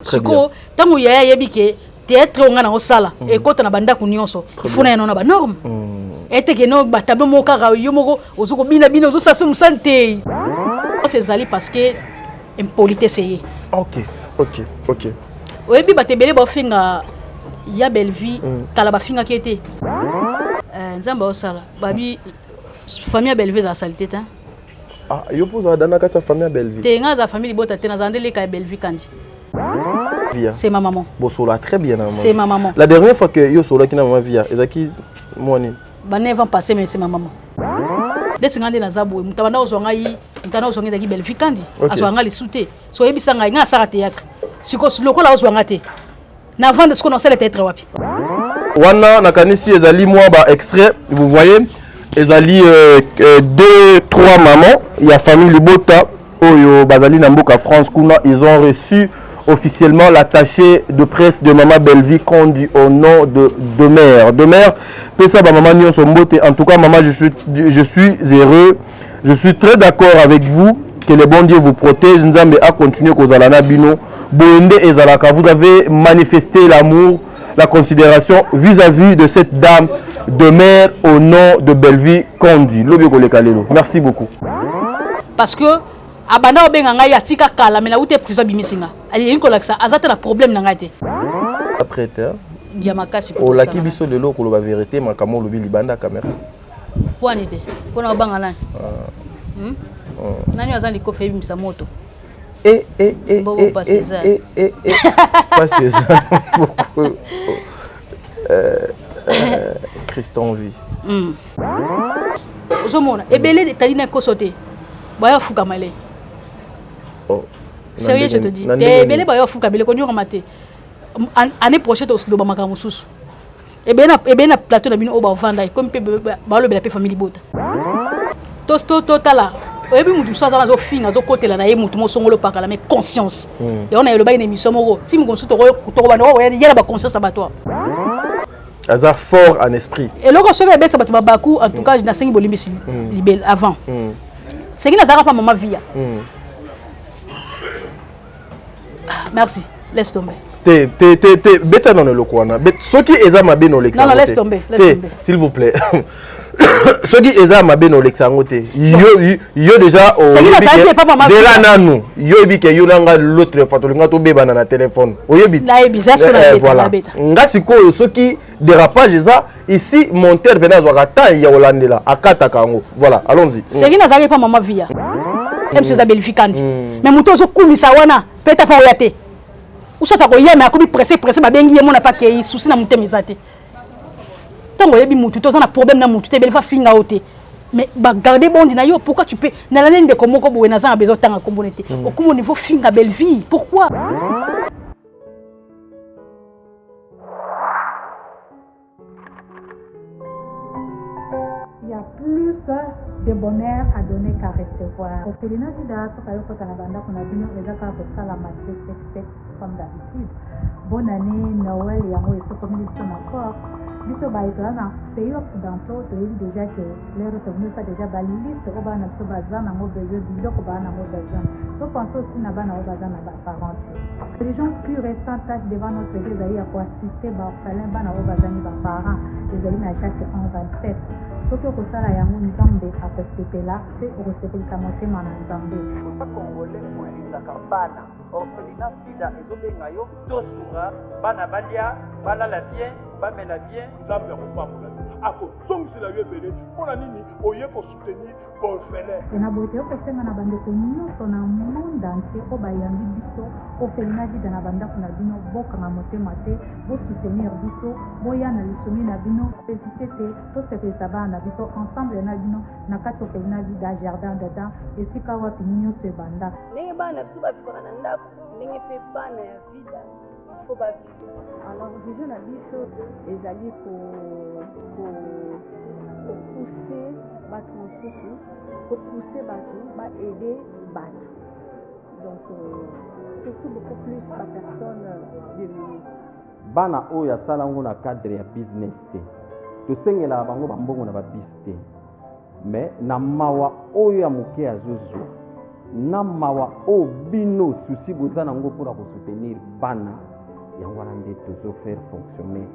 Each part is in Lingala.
Très bien. Tant que yaya yebike théâtre on a au sala et quand on a banda kunyonso il faut na ba norme et que no ba tableau mo kaka yo moko ozuko bina bina ozo saso musante c'est ali parce que impolitesse c'est ok oyebi ba tebele ba finga ya belle vie kala ba finga qui était nzamba au sala babi famille belle vie za salité hein ah yo poza dana kata famille belle vie te nga za famille bota te na zandele ka belle vie kandi. C'est ma maman. Bon, Sola, très bien. C'est ma maman. La dernière fois que yo Sola qui n'a maman via, ezaki moni. Ba ne vont passer mais c'est ma maman. Des ngande na zabou, mutabanda ozonga yi, mutana ozonga daki belle fikandi. Azonga li souté. So yebisa nga nga sara théâtre. Siko lokola ozonga te. Na vendre ce qu'on a le théâtre wapi. Wana nakanisi ezali moi ba extrait, vous voyez, ezali 2-3 mamans, il y a famille Libota oyo bazali na mboka France kuna, ils ont reçu officiellement l'attaché de presse de Maman Bellevie conduit au nom de mère. De mère, pesa ba maman nyo sombote. En tout cas, maman, je suis heureux. Je suis très d'accord avec vous. Que le bon Dieu vous protège. Nzambe a continué kozalana bino. Boende ezalaka. Vous avez manifesté l'amour, la considération vis-à-vis de cette dame de mère au nom de Bellevie conduit. Lobi kolekalelo. Merci beaucoup. Parce que abanda obenga ngai atika kala mena ute prison bimisinga ali yinko laksa azata na problème na ngate après terre ya makasi o la kibiso de lo ko lo ba vérité makamo lobi libanda caméra point ite pona obanga nani nani azali ko febi misa moto pas César beaucoup Christian vie ozomona ebele de talina ko sauter baya fuka malé. Sérieux, je te dis. T'es belé ba yo fuka belé konyo ramate. Année prochaine au sloba makamu susu. E bena plateau na bino o ba vanda comme pe ba lo bela pe famille bota. To tala. Oyebi mutu sa za zo finga zo kotela na ye mutu mo songolo pakala mais conscience. Et on a yo ba une émission moko. Ti mu konsu to ba no yela ba conscience abatwa. Hasard fort en esprit. Et loko soka be sa batu babaku en tout cas na sengi bolimbisi libel avant. C'est qui n'a pas maman via. Merci, laisse tomber. Beta non le kwana. Ce qui est à ma beno l'ex. Non, laisse tomber, s'il vous plaît. Ce qui est à ma beno l'ex angote. Yo déjà au. C'est qui n'a pas maman via. Zera nanu. Yo bi ke yo nanga l'autre fatolinga to beba na téléphone. Oyo bi. La ebi, c'est ce qu'on a dit. Voilà. Nga siko ce qui dérapage ça ici monteur bena zo kata ya Holandela akata kango. Voilà, allons-y. C'est qui n'a pas maman via. Même si ça belifikandi. Mais muto zo kumisa wana peta pa oyate. Usata ko yema akobi pressé ba bengi yemo na pa kei souci na mutemizate. Tango yebi mutu to za na problème na mutu te belifa finga ote. Mais ba garder bondi na yo pourquoi tu peux na la de komoko bo na za na besoin tanga kombonete. Au comme au niveau finga belle vie. Pourquoi? Il y a plus de bonheur à donner qu'à recevoir. Au Félina Vida, ce qu'il faut qu'on a banda qu'on a vu nous déjà quand ça la Matthieu 7 comme d'habitude. Bonne année, Noël et amour et ce comme ils sont encore. Biso ba itola na pays occidentaux to yebi déjà que les retourneux ça déjà ba liste au ba na so bazana mo besoin biloko ba na mo besoin. Faut penser aussi na ba na bazana ba parents. Les gens plus récents tâchent devant notre église à pour assister ba orphelin ba na bazani ba parents. Les amis à chaque 27. Soki okosala yango nzambe akosepela mpe okosepelisa motema na nzambe congolais oyelingaka bana orphelinat vida ezobenga yo tosunga bana balia balala bien bamela bien nzambe akopambola akozongisela yo ebele mpona nini oye kosoutenir baorphelin na boye toyo kosenga na bandeko nyonso na monde entier oyo bayambi biso orphelinat vida na bandako na bino bokanga motema te bosoutenir biso boya na lisomi na bino hésite te tosepelisa bana biso ensemble na bino na kati orphelinat vida jardin dedans esika wapi nyonso ebanda ndenge bana biso bavivaka na ndako ndenge mpe bana ya vida fo bavive. Alors vision na biso ezali kopousser bato mosusu kopousser bato baaider bato donc surtout beaucoup plus bapersone démunies. Bana oyo asala ngo na cadre ya business te tosengela bango bambongo na babis te mais na mawa oyo ya moke azozwa na mawa o bino souci boza nango pour soutenir bana yango wana nde tozo faire fonctionner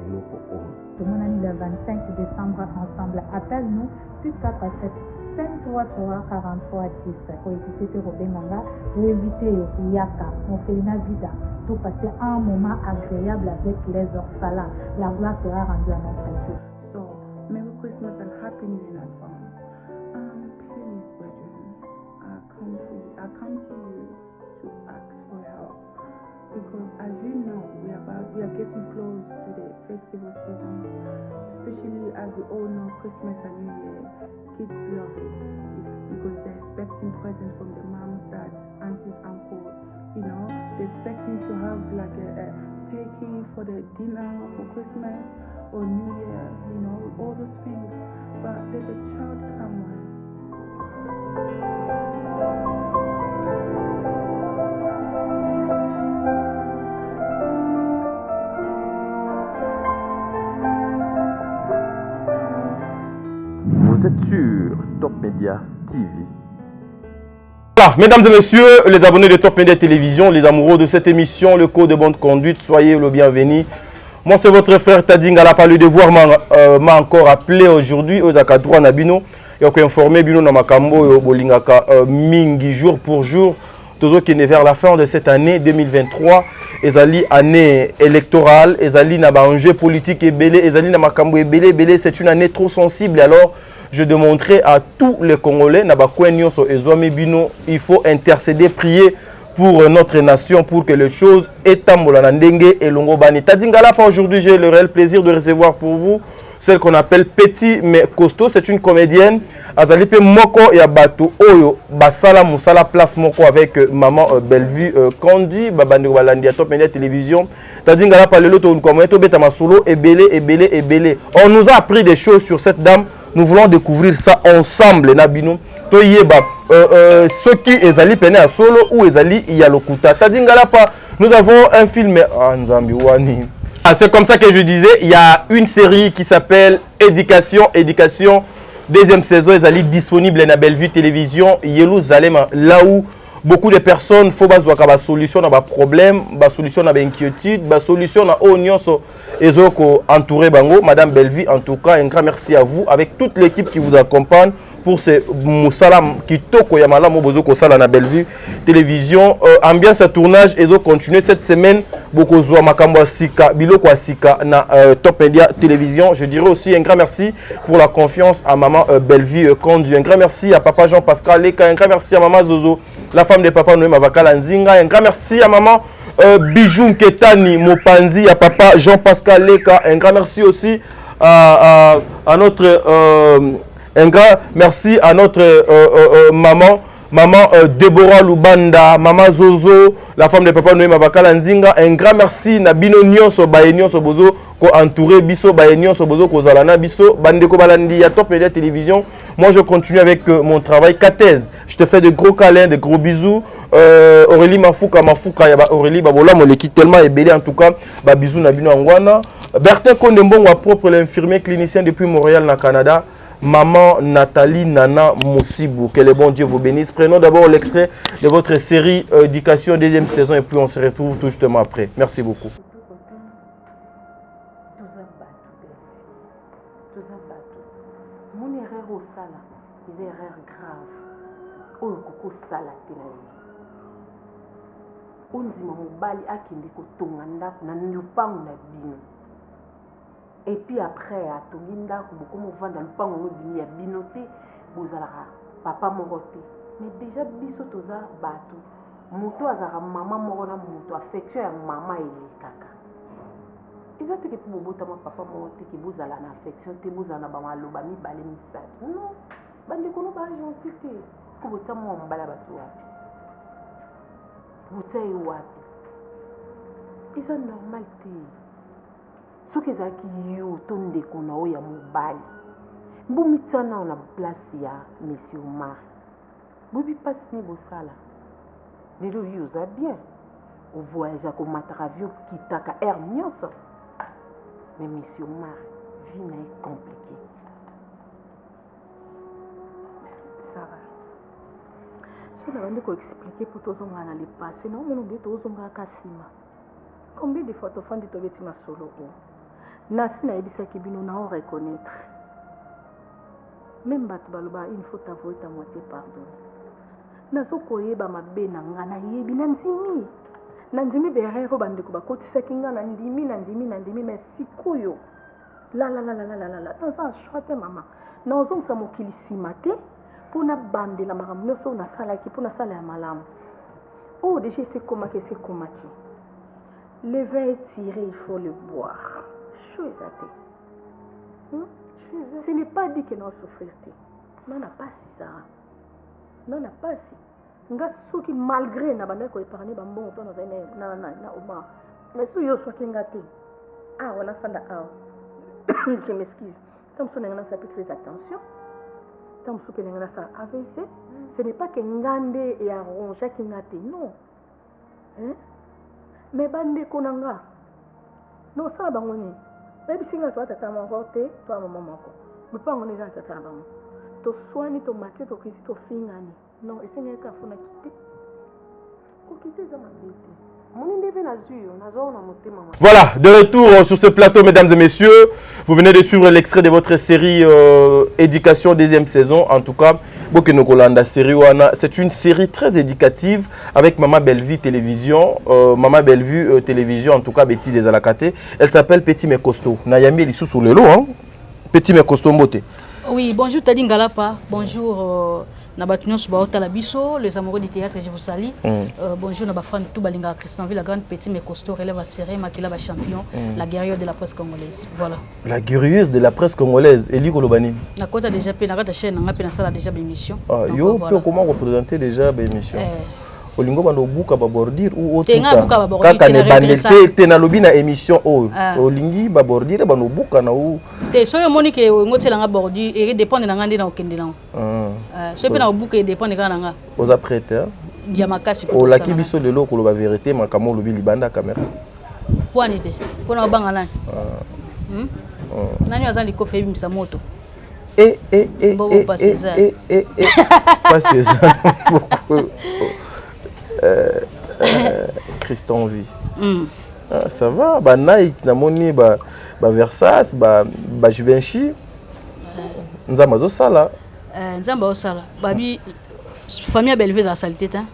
eloko oyo. Tomonani le 25 décembre ensemble. Appelle-nous 647 533 43 10. Pour éviter Robenganga, pour éviter Yaka, Orphelinat Vida, pour passer un moment agréable avec les orphelins. La gloire sera rendue à notre Dieu. So, Merry Christmas and Happy New Year in advance. Please, brethren, I come to you to ask for help. Because as you know, we are getting close to the festival season, especially as we all know Christmas and New Year, kids love it because they're expecting presents from the moms, dads, aunties, uncles, you know, they're expecting to have like a turkey for the dinner for Christmas or New Year, you know, all those things, but there's a child somewhere. Vous êtes sur Top Media TV. Voilà, mesdames et messieurs, les abonnés de Top Media Télévision, les amoureux de cette émission, le code de bonne conduite, soyez le bienvenu. Moi, c'est votre frère Tadingala, par le devoir m'a encore appelé aujourd'hui aux Akadroua Nabino. Et on a informé Bino Namakambo et Bolingaka Mingi jour pour jour. Toujours qui est vers la fin de cette année 2023. Ezali année électorale, Ezali n'a pas enjeu politique et belé, Ezali n'a pas belé, c'est une année trop sensible. Alors, je demanderai à tous les Congolais, il faut intercéder, prier pour notre nation, pour que les choses étambolanandenge et longobani. Tadingala, aujourd'hui, j'ai le réel plaisir de recevoir pour vous celle qu'on appelle Petit mais costaud. C'est une comédienne. Azalipe Moko et Abato Oyo Basala Moussala place Moko avec maman Bellevue Kandi Babandi Walandi à Top Media Télévision. Tadingala parle l'autre comme eto beta masolo et belé. On nous a appris des choses sur cette dame. Nous voulons découvrir ça ensemble. Nabino to yeba ceux qui ezali pené à solo ou ezali yalokuta. Tadingala pas. Nous avons un film Nzambi Wani. C'est comme ça que je disais, il y a une série qui s'appelle Éducation, deuxième saison, elle est disponible dans Bellevue Télévision, Jérusalem, là où beaucoup de personnes font des solutions à des problèmes, des solutions à des inquiétudes, des solutions à oignon et entouré bango. Madame Bellevue, en tout cas, un grand merci à vous, avec toute l'équipe qui vous accompagne pour ce Moussalam qui toko yamala mobozo kosala na Bellevue Télévision. Ambiance à tournage et continuer cette semaine. Beaucoup zoa makambo sika biloko sika na Top Media Télévision. Je dirais aussi un grand merci pour la confiance à maman Bellevue Kandi. Un grand merci à papa Jean-Pascal Leka. Un grand merci à maman Zozo, la femme de papa Noé Mavakala Nzinga. Un grand merci à maman Bijou Ketani Mopanzi, à papa Jean-Pascal Leka. Un grand merci aussi à notre un grand merci à notre maman Deborah Lubanda, maman Zozo, la femme de papa Noé Mavakala Nzinga. Un grand merci na bino nyonso bae nyonso bozo ko entouré biso bae nyonso bozo ko zalana biso bandeko balandi ya Top Media Télévision. Moi je continue avec mon travail Katez. Je te fais de gros câlins, de gros bisous. Aurélie Mafuka ya Aurélie babola mo l'équipe tellement ébélé en tout cas ba bisous na bino ngwana. Bertin Kondembongo propre l'infirmier clinicien depuis Montréal na Canada. Maman Nathalie Nana Moussibou, que le bon Dieu vous bénisse. Prenons d'abord l'extrait de votre série Éducation deuxième saison et puis on se retrouve tout justement après. Merci beaucoup. Mon erreur au sala, c'est une erreur grave. Oh, coco sala télé. On dit mon bali a qui n'est qu'au tonganda, n'a ni pas on a bino. Et puis après, à Tolinda, beaucoup de gens dans le pan, on dit à binoté, vous allez papa moroté. Mais déjà, biso toza bateau. Moto azara maman morona moto affection ya maman et kaka. Ils ont dit que pour vous, papa moroté, que vous allez en affection, que vous allez en balobani, balé missage. Non, bande kono ba gentil. Est-ce que vous avez mon bala bateau? Vous avez wapi? Ils sont normal. Ce qui est acquis au ton de Konao ya mobali. Boumitsana on a place ya monsieur Omar. Bobi passe ni bosala. Lelo yuza bien. Au voyage à Matravio qui taka air nyonso. Mais monsieur Omar, vie n'est compliquée. Ça va. on a expliqué pour tous on a le passé non on dit tous on a kasima combien de fois tu fais de tobeti ma solo nasi na ebisa kibino na on reconnaître même bat baloba il faut t'avouer ta moitié pardon nazo koyeba mabe na nga na yebi na ndimi berero bande ko bakotisa kinga na ndimi mais sikoyo la dans un choix maman na ozong sa mokili simate pour na bande la maram noso na sala ki pour na sala ya malam oh déjà c'est comment le vin est tiré il faut le boire chose à te ce n'est pas dit que non souffrir non n'a pas si ça non n'a pas si nga soki malgré na bande ko épargner ba mbongo to na oma mais so yo so kinga te ah on a fanda je m'excuse comme ça on a fait très attention comme ça on a ça AVC ce n'est pas que ngande et arrange kingate non hein mais bande konanga non ça ba ngoni même si nga to tata mongote to maman moko mais pas on est dans tata bango to soigner to maté to kisi to fingani non et c'est n'est qu'à fona quitter ko quitter za mabete. Voilà, de retour sur ce plateau, mesdames et messieurs. Vous venez de suivre l'extrait de votre série Éducation, deuxième saison. En tout cas, c'est une série très éducative avec Maman Bellevue Télévision. Maman Bellevue Télévision, en tout cas, bêtise et Alakate. Elle s'appelle Petit mais costaud. Nayami Elissou sur le lot, hein? Petit mais costaud Mbote. Oui, bonjour Tadi Ngalapa. Bonjour. Les amoureux du théâtre, je vous salue. Bonjour, Nabafan, tout Balinga, Christianville, la grande petit mais costaud, relève à serré, Makila, champion, la guerrieuse de la presse congolaise. Voilà. La guerrieuse de la presse congolaise, Eli Kolobani. La côte a déjà fait, la chaîne, on a fait déjà l'émission. Yo, comment représenter déjà l'émission? Olingo bando buka babordir ou autre kaka ne bandete te na lobi na émission o olingi babordir bando buka na ou te so yo moni ke ngotela nga bordir et dépend na ngandi na okende na so pe na buka dépend ka na nga aux apprêter dia makasi o la kibiso de loko ba vérité makamo lobi libanda caméra kwani te kona banga nani nani azali ko fe bimisa moto pas c'est ça beaucoup Christian vie. Ça va, bah Nike, namoni bah Versace, bah Givenchy. Nzamba zo sala. Nzamba zo sala. Babi famille Bellevue za salité hein.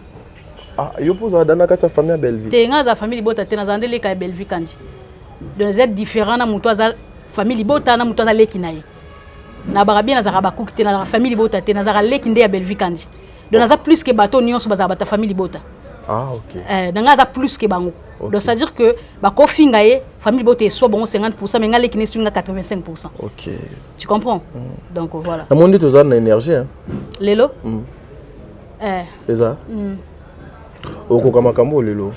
Ah, yo poza dana kata famille Bellevue. Te nga za famille bota te na zandele ka Bellevue kandi. Donc c'est différent na muto za famille bota na muto za leki naye. Na barabia na za bakuki te na famille bota te na za leki nde ya Bellevue kandi. Donc naza plus que bateau nyonso baza bata famille bota. Ah OK. Naza plus que bango. Donc ça veut dire que ba ko fingaye famille bota soit bon 50% mais ngale kine sunga 85%. OK. Tu comprends? Donc voilà. Na monde toza na énergie hein. Lelo? C'est ça. Oko kama kambo lelo.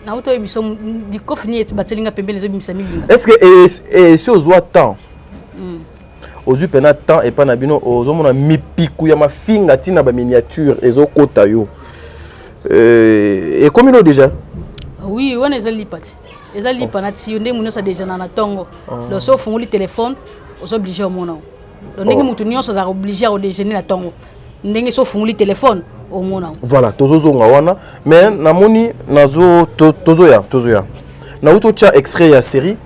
Na auto ebiso di ko fini et batelinga pembele zo bimisa milinga. Est-ce que et si ozo temps aux yeux pena temps et pas nabino aux hommes mipiku ya mafinga tina ba miniature ezo kota yo et comme il déjà oui on est allé parti les allé pas nati ndé muno sa déjà na tongo donc so funguli téléphone aux obligé au mona donc ndenge mutu nyonso za obligé au déjeuner na tongo ndenge so funguli téléphone au mona voilà tozo nga wana mais namoni nazo tozo ya na uto cha extrait ya série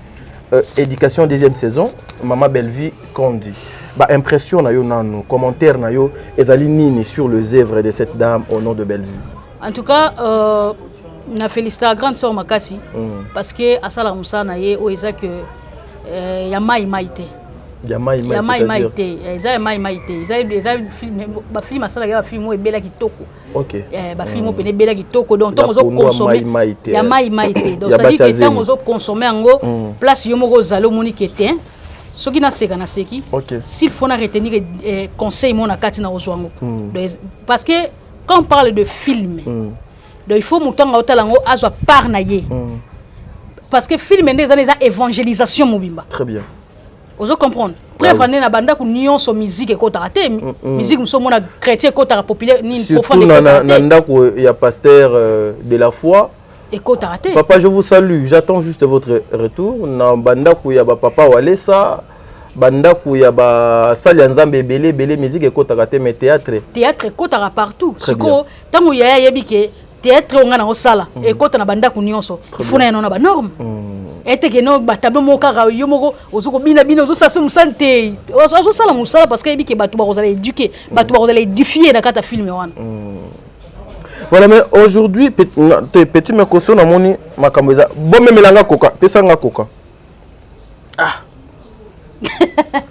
Éducation deuxième saison Maman Bellevue Kondi. Bah impression na yo nano, commentaire na yo ezali nini sur les œuvres de cette dame au nom de Bellevue. En tout cas na félicite la grande sœur Makasi parce que asala musa na ye o eza que ya mai maite. Ya mai maite. Eza mai maite. Eza film ba film asala ya film o ebela kitoko. OK. Ba film o pene ebela kitoko donc on zo consommer. Ya mai maite. Donc ça dit que tant on zo consommer ngo place yo moko zalo moni kete. Ce qui n'a seka na seki. S'il faut na retenir conseil mon akati na ozwango. Parce que quand on parle de film, donc il faut moutonga otalango azwa par na ye. Parce que film des années évangélisation mobimba. Très bien. Vous comprenez? Bref, on est na banda ku nyonso musique ko tarate musique muso mona chrétien ko tara populaire ni profane. Surtout na ndako ya pasteur de la foi. Papa, je vous salue. J'attends juste votre retour. Na banda ku ya ba papa Walesa, bandako ya ba salle nzambe belé musique ekotaka te mais théâtre ekotaka partout siko tango ya yebike théâtre on ngana osala ekota na bandako nyonso ifuna eno na ba norme eteke no ba tableau mokaka yo moko ozoko bina ozo sasa musante ozo sala musala parce que yebike batu ba kozala éduquer batu ba kozala édifier na kata film wana. Voilà, mais aujourd'hui petit me costaud na moni makambo eza bon memelanga coca pesanga coca. Ah.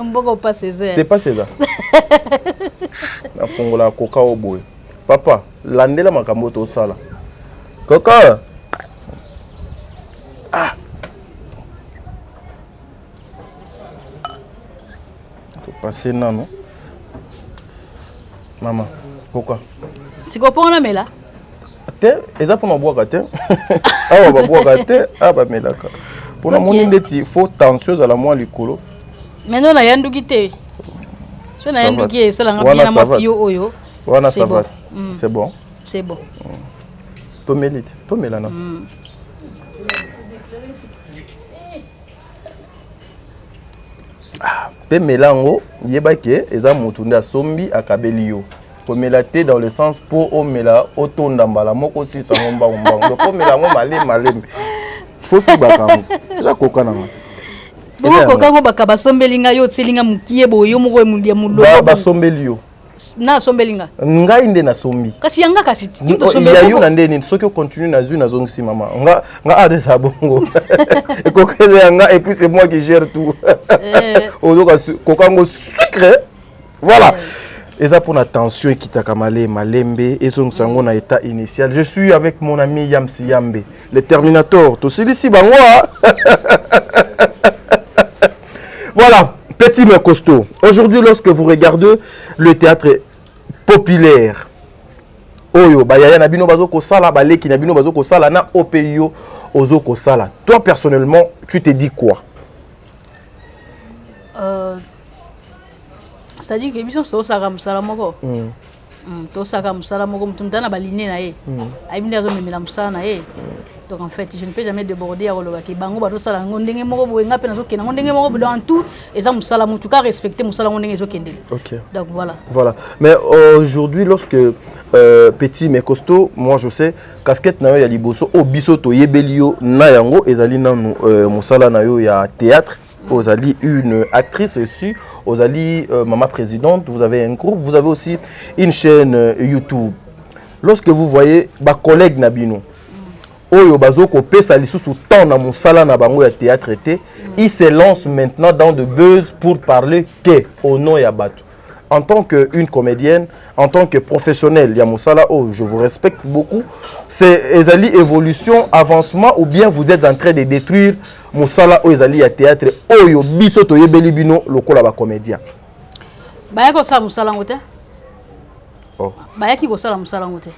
Mboko pas César. T'es pas César. Na pongola coca au boy. Papa, landela makambo to sala. Coca. Ah. Faut passer non. Maman, coca. Siko pona mela. Te, eza pour ma boire te. Ah ba boire te, ah ba melaka. Pour na moni ndeti faut tension à la moi likolo. Maintenant na yanduki te. So na yanduki sala ngabina mapio oyo. Wana ça va. C'est bon. C'est bon. To melite, to melana. Ah, pe melango yebake eza mutunda sombi akabeli yo. Pomelate dans le sens pour omela otondambala moko si sangomba umbango. Pomela ngo malem. Faut fi bakango. Eza kokana nga. Boko kokango bakaba sombelinga yo tselinga mukiye boyo moko emulia muloko. Ba sombeli yo. Na sombelinga. Ngai nde na sombi. Kasi yanga kasi to sombeli. Ya yo na ndeni soki o continue na zu na zongisi mama. Nga ade sa bongo. Et kokeze yanga et puis c'est moi qui gère tout. Ozoka kokango sucré. Voilà. Et ça pour la tension qui t'a camalé malembe et son sango na état initial. Je suis avec mon ami Yamsi Yambe, le Terminator. Tout ici bangoa. Voilà, petit mais costaud. Aujourd'hui, lorsque vous regardez le théâtre populaire, oyo bayaya na bino bazoko sala baleki na bino bazoko sala na opeyo ozoko sala. Toi personnellement, tu te dis quoi? C'est-à-dire que biso to saka musala moko. To saka musala moko mtumtana baline na ye. Aibinda zo memela musala na ye. Donc en fait, je ne peux jamais déborder à Roloba ki bango ba to sala ngondenge moko bo ngape na zo kena ngondenge moko dans tout et ça musala mutu ka respecter musala ngondenge zo kende. OK. Donc voilà. Voilà. Mais aujourd'hui lorsque petit mais costaud, moi je sais casquette na yo ya liboso o bisoto yebelio na yango ezali nanu musala na yo ya théâtre. Vous avez une actrice aussi, vous avez maman présidente, vous avez un groupe, vous avez aussi une chaîne YouTube. Lorsque vous voyez ma collègue Nabino, oyo bazoko pesa lisusu temps na musala na bango ya théâtre été, il se lance maintenant dans de buzz pour parler que au nom ya bato. En tant qu'une comédienne, en tant que professionnelle, ya musala, oh, je vous respecte beaucoup. C'est ezali évolution, avancement, ou bien vous êtes en train de détruire musala o ezali ya théâtre oyo biso to yebeli bino lokola ba comédien. Baya ko sa musala ngote? Oh. Baya ki ko sala musala ngote.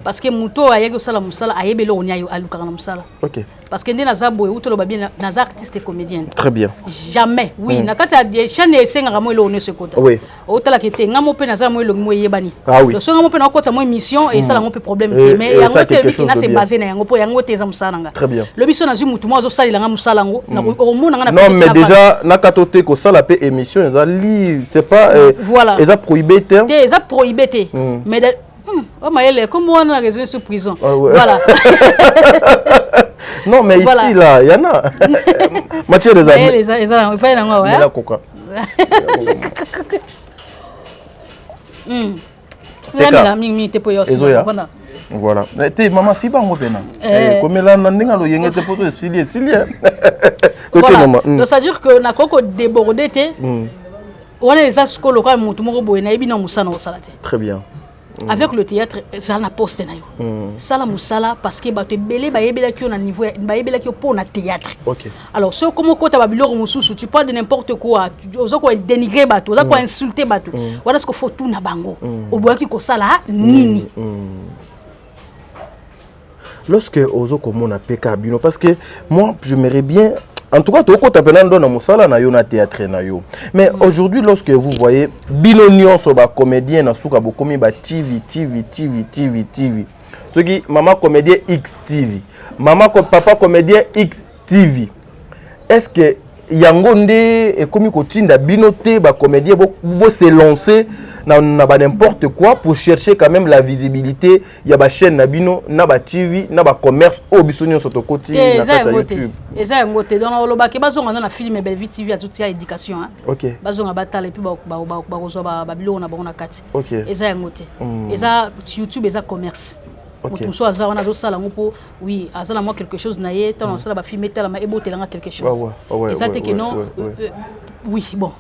Parce que muto ayeki ko sala musala ayebelo onya yo alukaka na musala. OK. Parce que ndena za boye utolo babien na za artiste et comédienne. Très bien. Jamais. Oui, na kati ya chaîne esenga ngamo elo one sekota. Oui. Otala kete ngamo pe na za mo elo mo yebani. Ah oui. Donc so ngamo pe na kota mo émission et ça la mo pe problème mais yango te biki na se basé na yango po yango te za musala nga. Très bien. Le biso na zu mutu mo zo sali la nga musala ngo na o mo na non mais déjà na katote ko sala pe émission ezali c'est pas voilà. Eza prohibé te. Eza prohibé te. Mais oh Maëlle, comment on a résolu ce prison? Ah ouais. Voilà. Non mais voilà. Ici là, il y en a. Mathieu des amis. Les il pas y en a ouais. La coca. La mi te poyo voilà. Voilà. Te maman fiba ngo pena. Comme là na ndinga lo yenge te poso silie. Voilà. Donc ça veut dire que na koko débordé te. On est les ascolo quand mutu moko boye na ebina musana osalate. Très bien. Avec le théâtre, ça na poste na yo. Ça la musala parce que bato belé ba yebela ki on a niveau ba yebela ki pour na théâtre. OK. Alors ce comment ko ta babiloko mususu tu parles de n'importe quoi, ozoko dénigrer bato, ozoko insulter bato. Voilà ce qu'il faut tout na bango. Oboyaki ko sala nini. Lorsque ozoko mona peka bino parce que moi j'aimerais bien en tout cas, tu as penando na musala na yo na théâtre na yo. Mais aujourd'hui, lorsque vous voyez binonion so ba comédien na suka bokomi ba TV. Ce qui maman comédien X TV, papa comédien X TV. Est-ce que yango nde ekomi kotinda bino te ba comédien bo se lancer na n'importe quoi pour chercher quand même la visibilité ya ba chaîne na bino na ba TV na ba commerce au bisonyo soto koti na kata YouTube. Eza ngote dans lo ba ke bazonga na film Belle Vie TV atuti ya éducation hein. OK. Bazonga batala et puis ba kozo ba biloko na bango kati. OK. Eza ngote. Eza YouTube eza commerce. OK. Mutu so azana zo sala ngopo oui azala moi quelque chose na ye tant on sala ba film tala ma ebotelanga quelque chose. Eza te que non oui bon.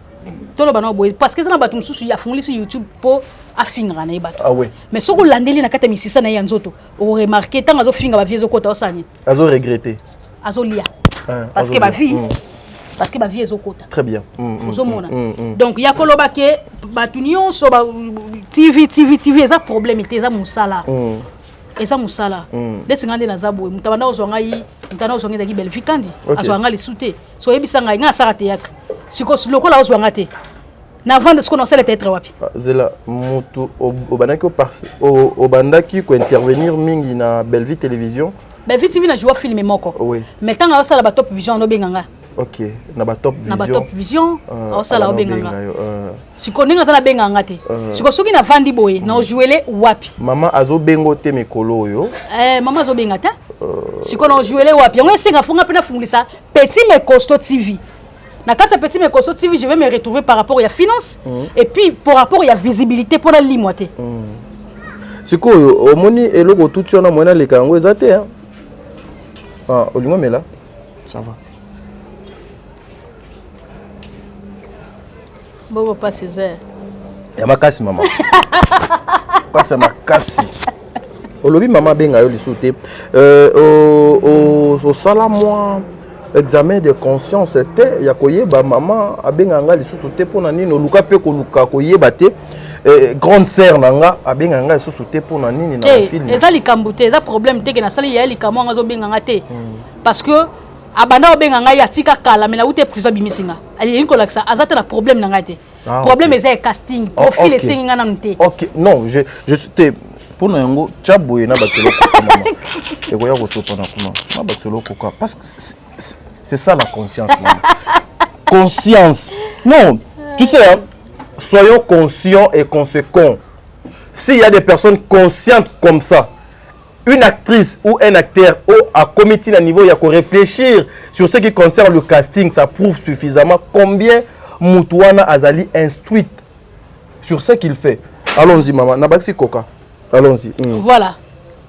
Tolo bana boy parce que ça na batu mususu ya fungoli sur YouTube po afingra na bato. Ah oui. Mais soko landeli na kata misisa na yanzoto o remarquer tant azo finga ba viezo kota osani. Azo regretter. Azo lia. Parce que ba vie parce que ba vie ezokota. Très bien. Donc ya koloba ke batu nyonso ba TV eza problème te eza musala. Eza musala. Lesingande na zabo mutabanda ozonga yi mutana ozonga daki Belle Vie kandi azonga lisute. So yebisanga nga sara théâtre. Siko lokola ozwanga te na vendre ce qu'on sait le théâtre wapi zela mutu obandaki ko intervenir mingi na Belle Vie télévision. Belle Vie TV na joua film moko oui mais tant que ça la top vision no benganga. OK na ba top vision na ba top vision ça la benganga siko ninga tala benganga te siko soki na vandi boye na jouer wapi mama azo bengo te mekolo oyo mama azo benga ta siko na jouer wapi on esenga funga pena fungulisa Petit mais costaud TV. Na kata Petit mais costaud TV, je vais me retrouver par rapport à la finance et puis par rapport à la visibilité pour la limoité. Siko au moni eloko tout sur na mona le kango ezate hein. Ah, olingo mela. Ça va. Bobo pas Césaire. Ya makasi maman. Pas makasi. Olobi maman benga yo lisute. Au sala moi examen de conscience était ya koyeba maman abenganga lisusu te pona nini oluka pe koluka koyeba te grande sœur nanga abenganga lisusu te pona nini na film eza likambo te eza problème te ke na sali ya likamo nga zo benganga te parce que abanda obenganga ya tika kala mais na ute prison bimisinga ali nko laksa azata na problème nanga te problème eza casting profil esenga na nte. OK non je te pour nango chaboye na batelo ko maman e koya ko sopa na kuna na batelo ko parce que c'est ça la conscience, maman. Conscience. Non, tu sais, hein, soyons conscients et conséquents. S'il y a des personnes conscientes comme ça, une actrice ou un acteur à comité à niveau, il y a qu'à réfléchir sur ce qui concerne le casting. Ça prouve suffisamment combien Moutouana Azali instruite sur ce qu'il fait. Allons-y, maman. Nabaksi Koka. Allons-y. Voilà.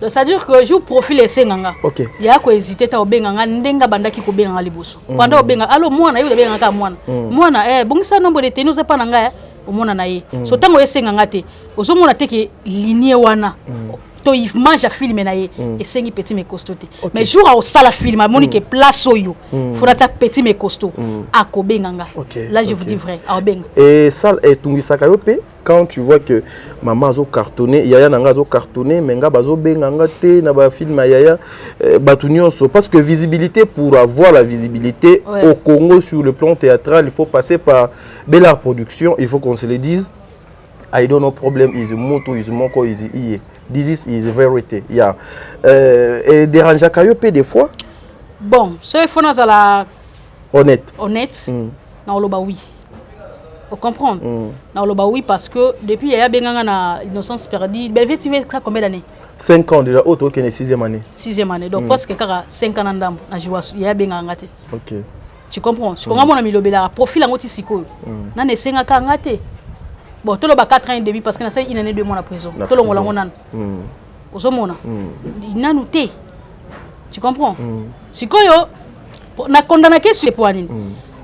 C'est-à-dire que je profile esenganga. OK. Il y a ko hésiter ta obenganga ndenga bandaki ko benganga liboso. Pendant obenga allo mwana yo benganga ka mwana. Mwana bongisa nombre de tenus za pana nga omona na ye. So tango esenganga te. Ozomona te ke lignée wana. To image a film na ye esengi Petit mais costaud te. Mais jour au sala film monique place oyo. Faudra ta Petit mais costaud a ko benganga. Là je vous dis vrai, a benga. Et ça est tungisaka yo pe quand tu vois que maman azo cartonné yaya nanga azo cartonné menga bazo benganga te na ba film yaya batunyoso parce que visibilité pour avoir la visibilité au Congo sur le plan théâtral il faut passer par Bella Production, il faut qu'on se le dise. I don't know problem is moto is moko is iye. This is verity. Yeah. Et dérange à Kayope des fois. Bon, ce faut nous la honnête. Na oloba oui. Vous comprenez? Na oloba oui parce que depuis il y a benganga na innocence perdue. Belle Vie TV ça combien d'années? 5 ans déjà. Autre que 6e année. 6e année. Donc presque 5 ans ndambo na joie il y a benganga te. OK. Tu comprends? Ce qu'on a mon milobela profil ngoti siko. Na ne senga ka ngate. Bon, tout le bas 4 ans et demi parce que c'est une année de mois en prison. Tout le monde l'a Osomona. Il n'a noté. Tu comprends? Si quoi yo na condamné sur les poignets.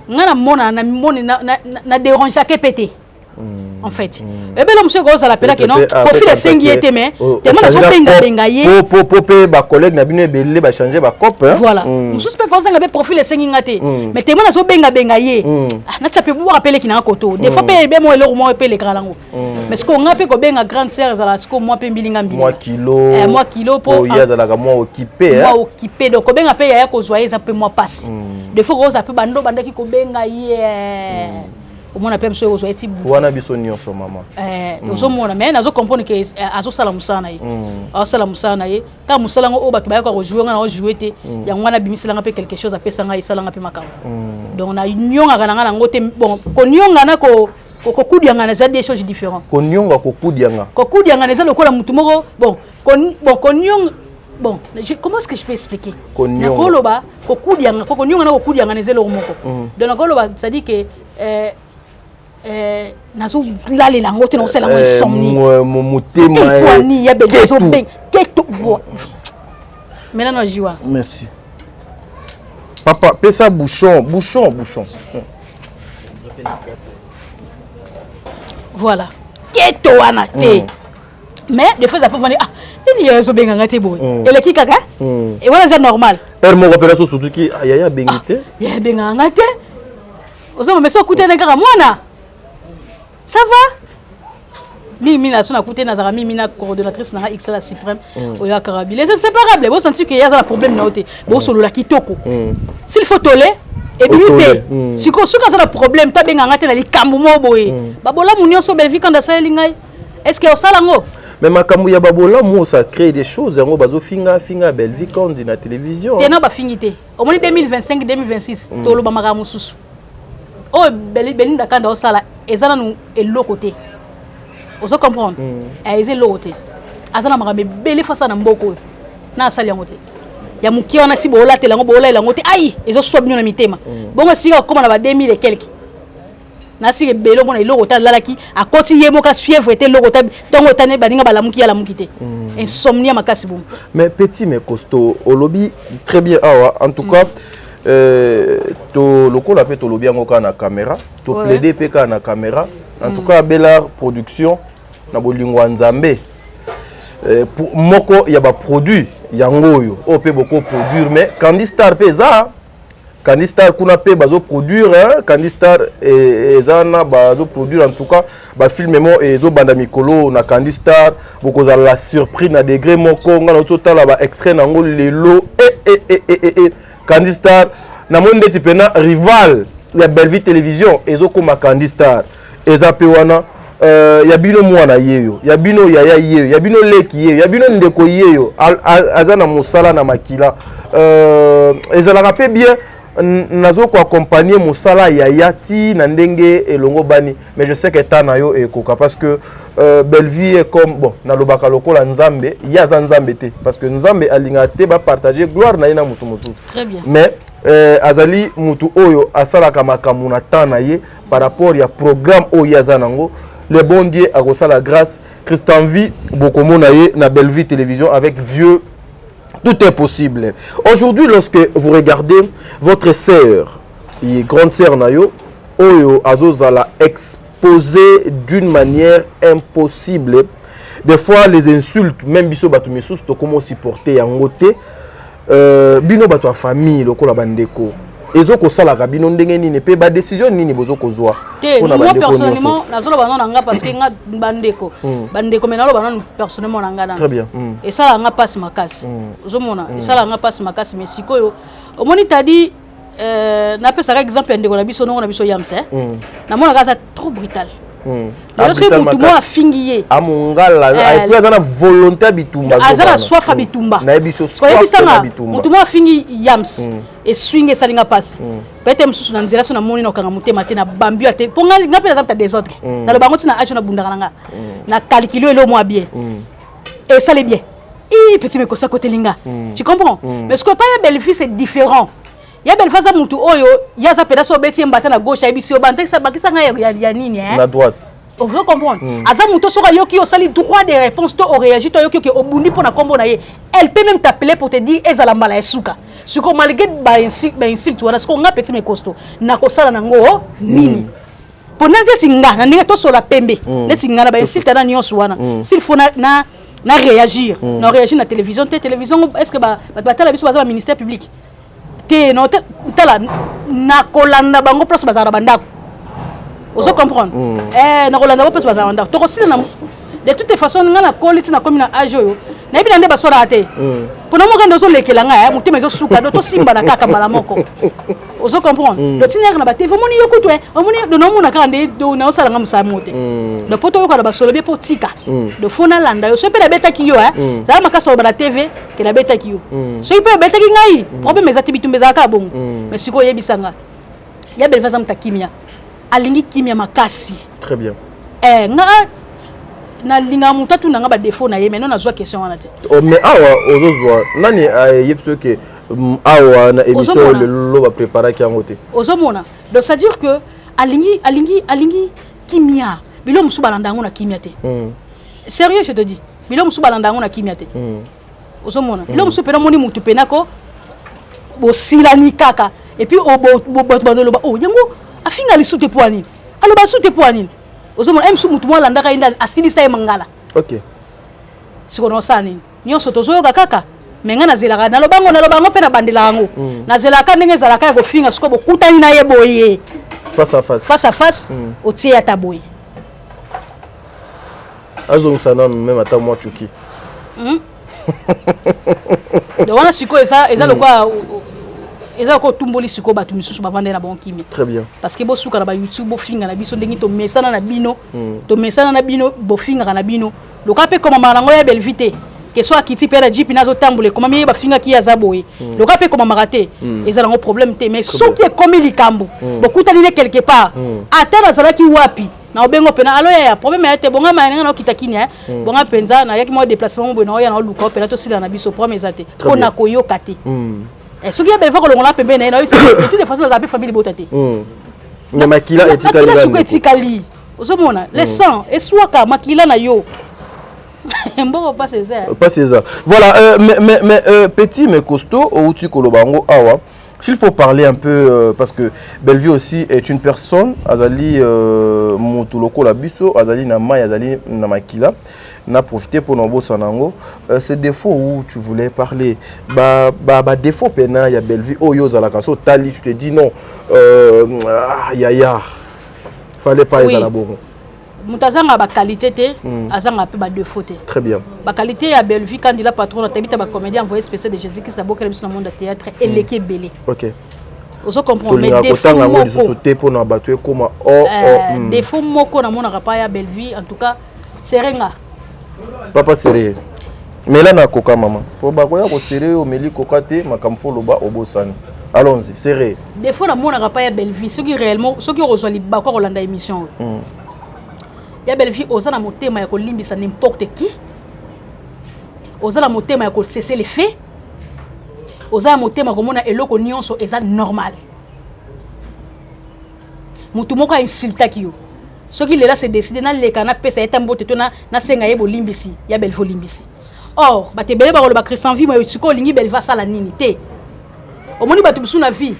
Ngana mona na dérange chaque pété. En fait. Et bien l'homme se gosse à la peine que non. Profil est 5 était mais tellement so benga ye. Pour ba collègue na bino belé ba changer ba cop. Voilà. On suspect qu'on s'engage profil est 5 ngate. Mais tellement so benga ye. Na tsape pour rappeler qu'il na koto. Des fois pe mo eloko mo pe le kralango. Mais ce qu'on ngape ko benga grande sœur za la sko moi pe mbilinga mbili. Moi kilo pour ya za la moi occupé. Moi occupé donc ko benga pe ya ko zoyer ça pe moi passe. Des fois ko ça pe bando bandaki ko benga ye. omona pe mso ozo eti bu wana biso nyonso mama ozo mona mais nazo comprendre que azo sala musana ye sala musana ye ka musala ngo ba ba ko jouer nga na jouer te yango wana bimisila nga pe quelque chose apesa nga isala nga pe makamo donc na nyonga kana nga ngote bon ko nyonga na ko kokudianga na za des choses différentes ko nyonga kokudianga na za lokola mutu moko bon ko nyonga bon comment est-ce que je peux expliquer nakoloba kokudianga na kokudianga na zelo moko donc nakoloba ça dit que nazo lale la ngote na sala mo insomnie motema et ya bezo be keto voix maintenant non joie merci papa pesa bouchon voilà keto wana te mais des fois ça peut venir il y a zo benga ngate boy et qui kaka et voilà c'est normal mon opération surtout qui ya bengité ya benga ngate ozo me so kuté na kaka mwana ça va mimi na sona kuté na zara mimi na coordonnatrice na XL suprême oya karabile c'est séparable bon sentir que y a un problème na oté bon solo la kitoko s'il faut toler et bien si ko suka ça problème to benga ngate na likambu mo boy babola munyo so belvi quand ça lingai est-ce que osala ngo mais makambu ya babola mo ça crée des choses ngo bazo finga belvi quand on na télévision te na ba fingité au moins 2025 2026 to lo ba makamu susu oh belinda kanda osala ezana nu eloko te ozo comprendre eze eloko te azana makamu bele fasa na mboko na asali yango te ya muki wana si bola te lango bola elango te ai ezo swabnyo na mitema bongo sika koma na ba 2000 et quelque na sika belo mona eloko ta lalaki akoti yemo ka fièvre te eloko ta tongo tane baninga balamuki ya lamuki te insomnie makasi bon mais petit mais costaud olobi très bien en tout cas to lokola pe to lobi yango na caméra to plaider pe na caméra en tout cas Bella production na bolingo nzambe pour moko ya ba produit yango yo o pe beaucoup produire mais Candy Star pe za Candy Star kuna pe bazo produire Candy Star ezana bazo produire en tout cas ba film mo ezo banda mikolo na Candy Star boko za la surprise na degré moko ngana total ba extrait nango lelo Candy Star na monde ti pena rival ya Bellevue Télévision ezo koma Candy Star eza pe wana ya bino mwana yeyo ya bino yaya yeyo ya bino leki yeyo ya bino ndeko yeyo azana musala na makila ezalaka pe bien nazo ko accompagner musala ya yati na ndenge elongo bani mais je sais que tana yo ekoka parce que Bellevue est comme bon na lobaka lokola nzambe ya za nzambe te parce que nzambe alinga te ba partager gloire na ina mutu mususu très bien mais azali mutu oyo asalaka makambo na tana ye par rapport ya programme oyo azanango le bon Dieu a reçu la grâce Christian vie bokomona ye na Bellevue Télévision avec Dieu tout est possible. Aujourd'hui, lorsque vous regardez votre sœur, grande sœur Nayo, Oyo Azozala exposée d'une manière impossible. Des fois, les insultes, même biso batu misus, to comment supporter en côté, bino batu a famille, le kola bandeko. Ezo ko sala ka bino ndenge nini pe ba décision nini bozo ko zwa. Moi personnellement, nazolo banon nga parce que nga bandeko. Bandeko mais nalo banon personnellement nga. Très bien. Et ça nga passe makasi. Ozomona, et ça nga passe makasi mais sikoyo. Omoni tadi na pesa ka exemple ndeko na biso no na biso yamse. Na mona ka ça trop brutal. Lorsque mutu mo afingiye amongala et puis azana volonté bitumba azana soif bitumba na biso soif bitumba mutu mo afingi yams et swing salinga passe peut-être mususu na nzela so na moni na kanga mutema te na bambi ate ponga ngapela ta des autres na le bango tina age na bundaka nga na calculer le mo bien et ça les bien et petit me kosa côté linga tu comprends mais ce que pas ya Bellevue c'est différent ya Bellevue za mutu oyo ya za pedaso beti mbata na gauche abiso banta sa bakisa nga ya nini na droite. Vous comprenez? Aza muto sera yoki osali droit de réponse to o réagir to yoki obundi pona kombo na ye. Elle peut même t'appeler pour te dire ezala mbala esuka. Ce que malgré ba insulte wana ce qu'on a petit mais costaud. Na kosala nango nini? Pour na singa na ndenge to sola pembe. Na singa na ba insulte na nyonso wana. S'il faut na réagir. Na réagir na télévision, est-ce que ba tala biso baza ministère public? Te no tala na kolanda bango place bazara bandako. Vous comprenez? Na kolanda ba place bazara bandako. To kosina na de toute façon nga na koliti na commune ajoyo. Na bi na nde basora ate. Pour nous rendre aux les là, mon thème est souka, d'autres simba na kaka malamoko. Ozo comprendre. Le tiner na ba TV, mon yoko toi, on de non mon akande do na osala ngam sa mote. Le poto yoko na ba solo be potika. De fona landa yo, so pe na beta ki yo ça maka so ba na TV ke na beta ki yo. So pe beta ki ngai, problème ezati bitumbe ka bon. Mais siko yebisanga. Ya belle façon ta kimia. Alingi kimia makasi. Très bien. Na linga mutatu nanga ba défaut na ye mais non na zwa question wana te. Oh mais awa ozozwa nani yebso ke awa na émission le va préparer ki angote. Ozomona. Donc ça veut dire que alingi kimia. Bilo musu balanda ngo na kimia te. Sérieux je te dis. Bilo musu balanda ngo na kimia te. Ozomona. Bilo musu pena moni mutu penako bo silani kaka et puis oh yango afinga lisute poani. Alo ba sute poani. Ozomona emsu mutu mwa landa ka inda asilisa e mangala. OK. Sikono sani. Nyonso tozoyo kaka. Menga na zelaka na lobango pe na bandela ngo. Na zelaka ndenge zalaka ko finga siko bokutani na ye boye. Face à face. Face à face, au tie ya taboy. Azong sana même ata moi chuki. Donc wana siko eza lokwa eza ko tumboli siko batu misusu bavande na bon kimi. Très bien. Parce que bo suka na ba YouTube bo finga na biso ndengi to mesana na bino, bo finga na bino. Loka pe comme marango ya belvité. Que soit kiti pera jipi nazo tambule comme mi ba finga ki ya zaboye. Loka pe comme marate, eza na problème te mais so qui est comme likambo. Beaucoup tali quelque part. Ata na zala ki wapi. Na obengo pena alo ya problème ya te bonga ma na kita kinya. Bonga penza na yaki mo déplacement bo na ya na luka pena to sila na biso problème ezate. Kona koyo kate. Ce qui est bien fait que l'on a payé, c'est toutes les façons de famille botate. Mais makila etikali. Makila etikali. Ozomona, le sang et soit ka makila na yo. Bon pas César. Pas César. Voilà mais petit mais costaud ou tu kolobango awa. S'il faut parler un peu parce que Bellevue aussi est une personne azali mutuloko la biso azali na mai azali na makila. n'a profité pour nos sanango. Ces défauts où tu voulais parler, défaut pena ya Bellevue oyo zalakaso tali tu te dis non fallait pas les alaboro. Moutazanga ba qualité té, azanga pe ba défaut té. Très bien. Ba qualité ya Bellevue quand il a patron na tabita ba comédien envoyé spécial de Jésus qui sa boka dans le monde de théâtre et l'équipe belé. OK. Oso comprendre mais défaut défaut moko na mona rapa ya Bellevue en tout cas serenga. Papa sérieux. Mais là na koka maman. Pour ba ko ya ko sérieux o meli koka té makamfo loba obosani. Allons-y, sérieux. Défaut na mona rapa ya Bellevue, ce qui réellement, ce qui reçoit ba ko Rolanda émission. Ya Bellevue oza na motema ya ko limbisa n'importe qui. Oza na motema ya ko cesser les faits. Oza na motema ko mona eloko nyonso eza normal. Mutu moko insulta ki yo. Ce qui est là c'est décidé na leka na pesa eta mbote to na senga yebo limbisi ya Bellevue limbisi. Or ba te bele ba lo ba Christian vie mo yutiko lingi Bellevue sala nini te. Omoni ba tubusu na vie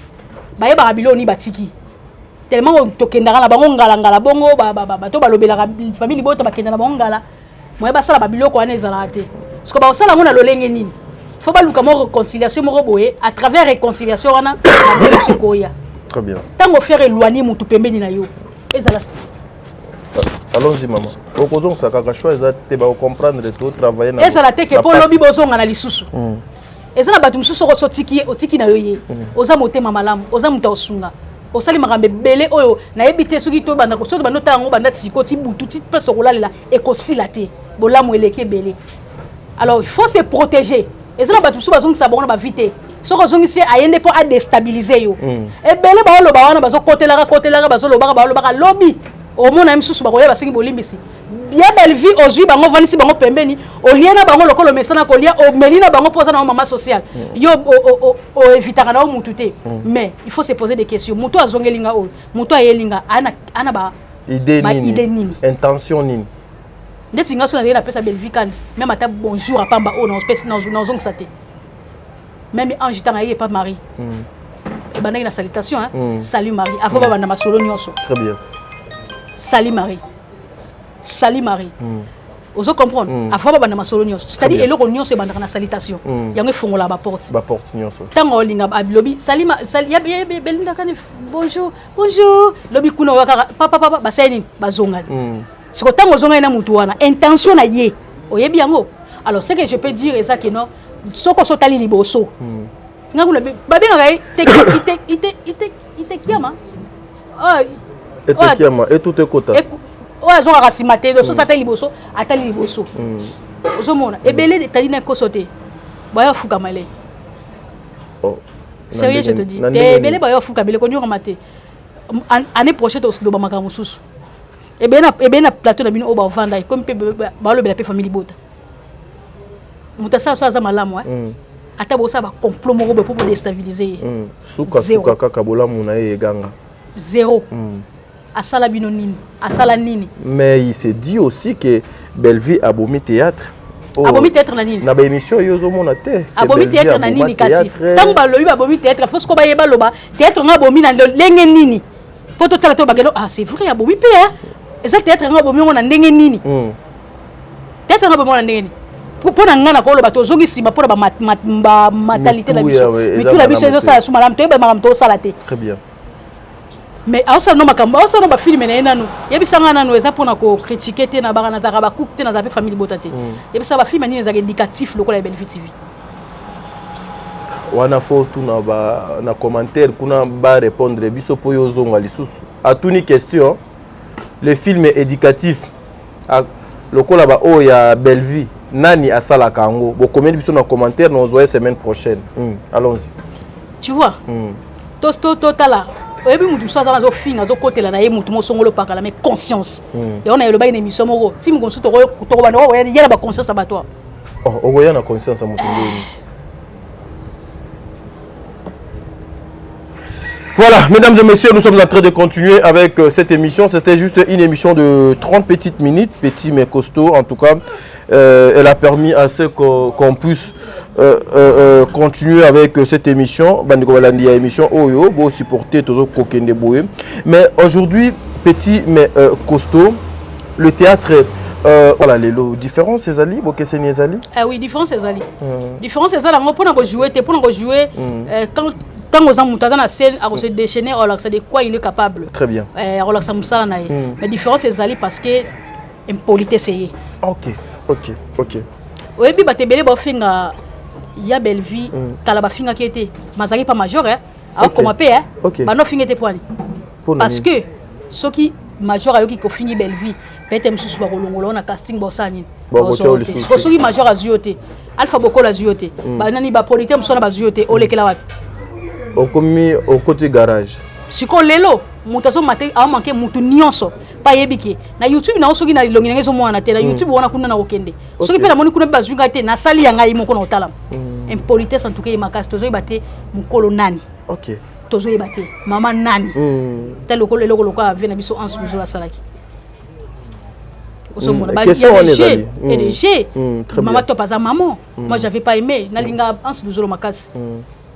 ba yeba biloni batiki. Tellement tokendanga na bango ngala bongo to balobela famille bota bakenda na bango ngala moye basala babiloko wana ezala te parce que ba osala mona lolenge nini faut ba luka mo réconciliation mo boye à travers réconciliation wana na belo sekoya. Très bien. Tango faire éloigner mutu pembeni na yo ezala. Allons-y maman. Okozong sakaka choix ezate ba comprendre tout travailler na. Ezala te ke po lobi bozonga na lisusu. Ezala batu mususu otiki na yo ye. Oza motema malamu, oza muta osunga. Osali makambe belé oyo na yebité soki to banda ko soto banda tango banda sikoti butu ti place kolela e ko silate bolamu eleke belé. Alors il faut se protéger. Ezala batu so bazongi sa bona ba vite. Soko zongi se ayende po a déstabiliser yo. E belé ba lo ba wana bazo kotelaka bazo lo ba lobby. Au mona msusu ba koya basengi bolimbisi. Bien Bellevue ozui bango vanisi bango pembeni o liena bango lokolo mesana ko lia o melina bango poza na mama social yo o evitaka na o mutute mais il faut se poser des questions muto azongelinga o muto ayelinga ana ba idée nini intention nini ndesi ngaso na pesa Bellevue kandi même ata bonjour à pamba o na espèce na zong saté même ange tanga yé pas Marie et bana na salutation hein salut Marie avant ba banda masolo nyonso très bien salut Marie. Sali Marie. Ozo comprendre. Afwa ba banda masolo nyonso. C'est-à-dire eloko nyonso e banda na salutation. Yango fongola ba porte. Ba porte nyonso. Tango linga abilobi sali ya belinda kani bonjour. Lobi kuna waka papa ba seni bazonga. Siko tango zonga na mutu wana intention na ye. Oyebi yango. Alors ce que je peux dire est ça que non soko sotali liboso ngakuna babenga ite kiama et tout est kota oyo azongaka nsima te so atali liboso atali liboso ozomona ebele etali na ekoso te baya fukama le sérieux je te dis ebele baya fukama le konyokama te année prochaine tokosikilo makambo mosusu ebele na plateau na bino oyo bavanda comme mpe balobela mpe famille bota moto asala so aza malamu ata bosala bacomplot moko boye mpo bodestabilize ye suka kaka bolamu na ye eganga zéro asala bino nini asala nini. Mais il s'est dit aussi que Belleville a bomi théâtre. Abomi théâtre na nini? Na ba émission yozo mona te. Abomi théâtre na nini kasi? Tango ba lobi abomi théâtre faut ko ba yeba loba théâtre nga abomi na lenge nini? Poto tala to bagelo ah c'est vrai abomi pe hein. Eza théâtre nga abomi na ndenge nini? Théâtre nga abomi na ndenge nini? Pour na ngana ko loba to zongi sima pour ba matalité la biso. Mais tout la biso ezo sala suma lam to ba maram to sala te. Très bien. Mais aussi no makambo aussi no ba film na enanu yebisanga nanu eza pona ko critiquer te na bana na zaka ba coupe te na zape famille botate yebisa ba film ni ezaka éducatif lokola Belleville TV wana foto na ba na commentaire kuna ba répondre biso po yo zonga lisusu a tuni question le film éducatif lokola ba o ya Belleville nani asala kango bo comment biso na commentaire nous voyons semaine prochaine allons-y tu vois totala oyebi mutu so aza finga azokotela na ye mutu mosongolo pakala mais conscience et on a le bain émission moko ti mu konsu to bana o yela ba conscience abatwa ogoya na conscience mutu ngoni. Voilà, mesdames et messieurs, nous sommes en train de continuer avec cette émission. C'était juste une émission de 30 petites minutes, petit mais costaud. En tout cas, elle a permis à ce qu'on puisse continuer avec cette émission. Émission supporter mais aujourd'hui, petit mais costaud, le théâtre. Voilà, les différences, c'est Ali, ah oui, différence, c'est Ali. Différence, c'est ça. Pour jouer, quand on a dans la scène, on se déchaîner, on sait de quoi il est capable. Très bien. On sait ça. Mais la différence, c'est Ali parce que impolitesse. Ok. Oui, puis il y a Belleville, Talaba Finga qui était, Mazari pas major, hein. Comment payer, hein. Bah non Finga était poigné. Parce que ceux qui major a eu qui fini Belleville, peut-être même sous Barolongo, on a casting bossani. Ceux qui major a zioté, Alpha Boko la zioté. Bah nani ba polité, m'sona ba zioté, ole kela wapi. Au côté garage. Si ko lelo, mutazo mate a manqué mutu nyonso. Pa yebiki. Na YouTube na osoki na longi ngezo mwana te na YouTube wana kuna na okende. Soki pe na moni kuna bazunga te na sali yanga yimo kona otala. Impolitesse en tout cas makasi tozo yebate mukolo nani. OK. Tozo yebate mama nani. Tel lokolo loko ave na biso ansu biso la salaki. Osomona ba il y a G. Maman to pas maman. Moi j'avais pas aimé na linga ansu biso makasi.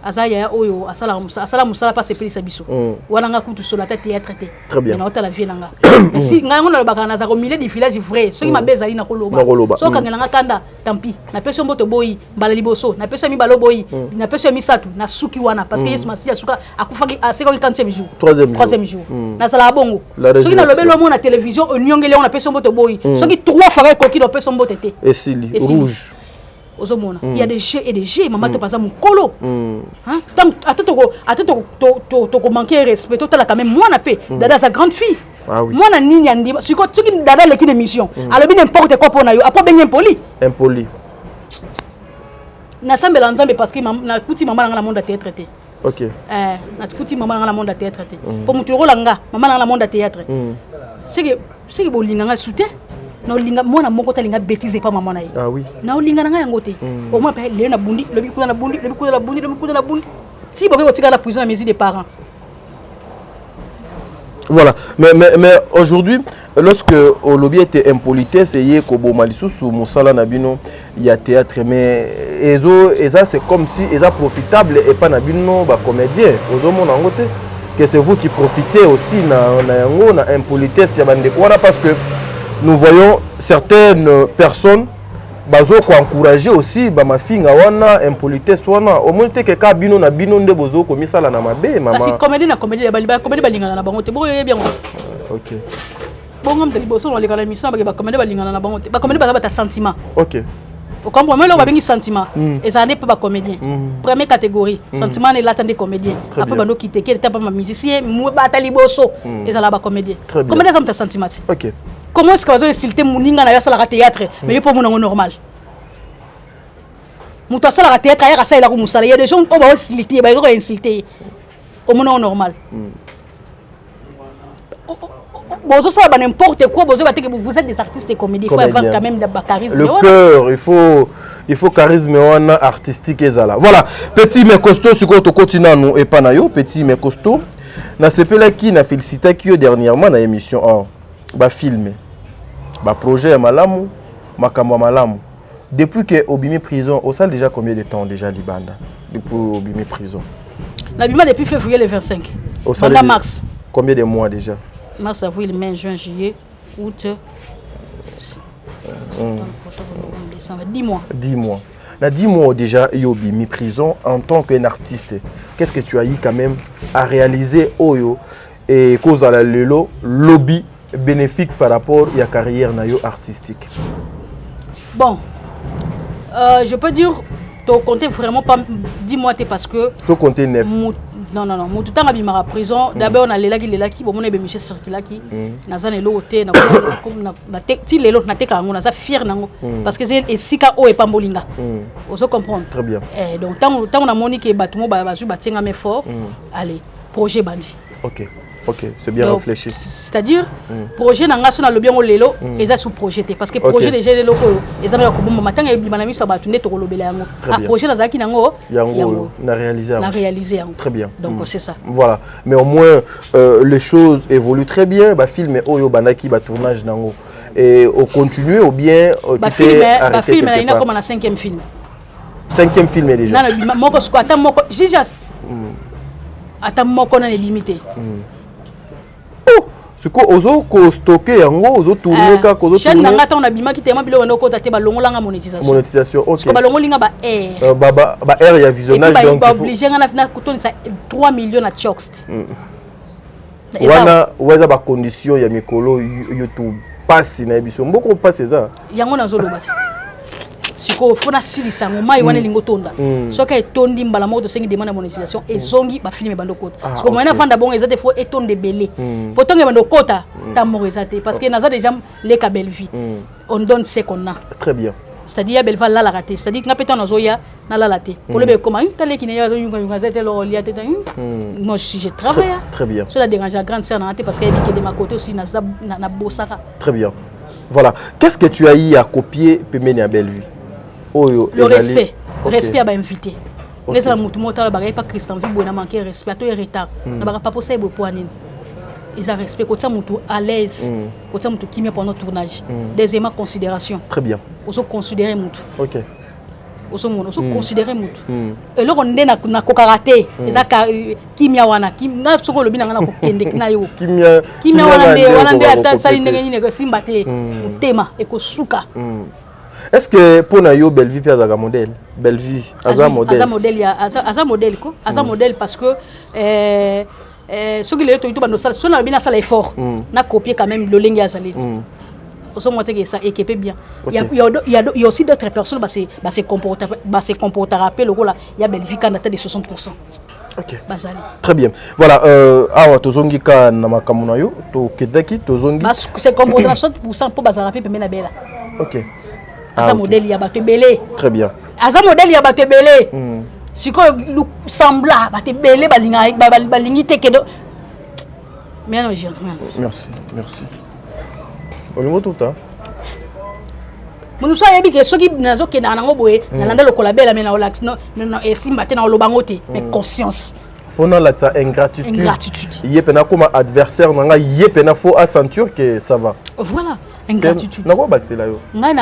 Azaya oyo asala musala pas sepeli sabiso wana nga kutu sur la théâtre te na ota la vie nanga mais si nga ngona lobaka na za ko milieu du village vrai so ki mabeza ali na koloba so kangela nga kanda tampi na peso mboto boyi mbala liboso na peso mi balo boyi na peso mi satu na suki wana parce que Yesu masiya suka akufaki aseko 45 jours troisième jour na sala bongo so ki na lobelo mo na télévision onyongele on na peso mboto boyi so ki 3 fois ko ki na peso mboto te esili rouge. Il y a des jeux et des jeux, maman te passe à mon colo. Tant que manquer respect, toi là quand même moi na paix. Dada sa grande fille. Moi na nini andi. Si quoi tu qui dada l'équipe d'émission. Alors bien n'importe quoi pour na yo. Après bien impoli. Impoli. Na sambe lanzambe parce que na kuti maman na monde à théâtre te. OK. Na kuti maman na monde à théâtre te. Pour mutu rolanga maman na monde à théâtre. C'est que bolinga nga soutien. Na olinga mwana moko talinga bêtise pas maman na ye. Ah oui. Na olinga nga yango te. Au moins le na bundi, le bikuda na bundi, le bikuda na bundi, le bikuda na bundi. Si boke ko tika la prison na mesure des parents. Voilà. Mais aujourd'hui, lorsque au lobby était impolitesse et yé kobo malisu sous musala nabino, il y a théâtre mais eza c'est comme si eza profitable et pas nabino ba comédien. Ozomo na ngote que c'est vous qui profitez aussi na yango na impolitesse ya bande quoi parce que nous voyons certaines personnes bazo ko encourager aussi ba mafinga wana impolitesse wana au moins te que ka bino na bino nde bozo ko misala na mabe mama parce que comédie na comédie balingana na bango te boyo bien. OK. Bon ngam te liboso na lekala mission ba comédie balingana na bango te ba comédie ba ta sentiment. OK. Au comprendre là ba bengi sentiment et ça n'est pas comédien. Première catégorie, sentiment est l'attendre comédien. Après bando quitter qui était pas musicien, moi ba taliboso et ça là ba comédien. Comment ça me sentiment? OK. Comment est-ce que vous insulter Mouninga na la théâtre mais il pas mon normal. Mouta sala théâtre ya ça il a comme ça, il y a des gens on va insulter, ba insulter au mon normal. Bon, ça va n'importe quoi, vous êtes des artistes et comédiens, il faut avoir quand même le charisme. Le cœur, il faut charisme artistique et ça là. Voilà, petit mais costaud, ce qu'on continue nous et pas nayo, petit mais costaud. Na sepela qui na félicité qui dernièrement na émission ba filmer. Ba projet malamu, makamwa malamu. Depuis que Obimi prison, au salle déjà combien de temps déjà Libanda depuis Obimi prison? L'Abima depuis février le 25. Au salle pendant mars. Combien de mois déjà? Mars, avril, mai, juin, juillet, août, 10 mois. 10 mois. Dans 10 mois déjà, Yobi, mi prison en tant qu'un artiste. Qu'est-ce que tu as eu quand même à réaliser Oyo et cause à la lobby bénéfique par rapport à la carrière artistique? Bon, je peux dire, tu comptes vraiment pas 10 mois parce que... Tu comptes 9. Non, mon tout temps à la prison. D'abord, on a les qui, bon, on a des monsieur circulaki, on a des lotés, on a des lotés, on a fier parce que c'est ici qu'au est pas molinga. On se comprend. Très bien. Donc, tant on a monique et bâtiment, je bâtis un effort. Allez, projet bandi. Ok, c'est bien réfléchi. C'est-à-dire, projet n'a pas le bien au lélo, et ça sous projeté. Parce que projet déjà les locaux, ils ont un bon matin et ils ont mis sur le béléango. Projet n'a pas réalisé. Très bien. Donc c'est ça. Voilà. Mais au moins, les choses évoluent très bien. Bah, film et Oyo Banaki, bah, tournage nango. Et au continuer ou bien tu fais arrêter film, il y a comme un 5e film. 5e film déjà. Non, moi, parce que attends, moi, j'ijas. Attends, moi, qu'on est limité. Ce qu'on a stocké, on a tourné, on a chaîne nanga ta on a bima qui tellement bilo on a ta balongo langa monétisation. Monétisation, OK. Parce que balongo linga ba air. Ba air il y a visionnage donc il faut obligé ngana fina kutoni ça 3 millions à Choxt. Wana ba condition ya mikolo YouTube passe na biso mboko passe ça. Yango na zolo basi. Siko fona silisa ngoma iwane lingo tonda. Soka etondi mbala moko to sengi demande monétisation et zongi ba filme bando kota. Parce que moyena vanda bon ezate faut etonde belé. Potonge bando kota ta morizate parce que naza déjà les belle vie. On donne ce qu'on a. Très bien. C'est-à-dire belle va la rater. C'est-à-dire nga pétan nazoya na la laté. Pour le be comment tale ki ne ya yunga zate lo liate ta. Moi je travaille. Très bien. Cela dérange la grande sœur na parce qu'elle dit que de ma côté aussi na bosaka. Très bien. Voilà. Qu'est-ce que tu as eu à copier Pemeni à Bellevue? Le respect. Respect à invité. Les gens qui ont pas Christian Vibo na manqué respect, to retard. Na ba pas possible pour anine. Ils ont respect quand ça mutu à l'aise. Quand ça mutu qui met pendant tournage. Deuxièmement considération. Très bien. On se considérer mutu. OK. On se considérer mutu. Et là on est na kokaraté. Eza kimia wana kimna soko lobi na ko kende na yo. Kimia wana nde ata sali ndenge ni ne simba te. Mutema e ko suka. Est-ce que pour Nayo Bellevue peut avoir un modèle? Bellevue, Aza modèle. Aza modèle quoi? Aza modèle parce que ce qui est tout dans salle, si on a bien ça l'effort, na copier quand même le lingue azali. Au moins que ça équipe bien. Il y a aussi d'autres personnes se comporter rappel là, il y a Bellevue qui a de 60%. OK. Bazali. Très bien. Voilà, awa tozongi ka na makamuna yo, to kedaki tozongi. Parce que c'est comporter 60% pour bazarape pe na bela. OK. Aza modèle ya bato belé. Très bien. Aza modèle ya bato belé. Siko sembla bato belé balingi te kedo. Merci. Olingo tout hein. Mon so yebi ke soki nazo ke na ngo boye na landa lokola bela mena olax no esimba te na lobango te mais conscience. Fona la ta ingratitude. Yepena comme adversaire nanga yepena faut accentuer que ça va. Voilà. Ingratitude. Na ko baxela yo. Nga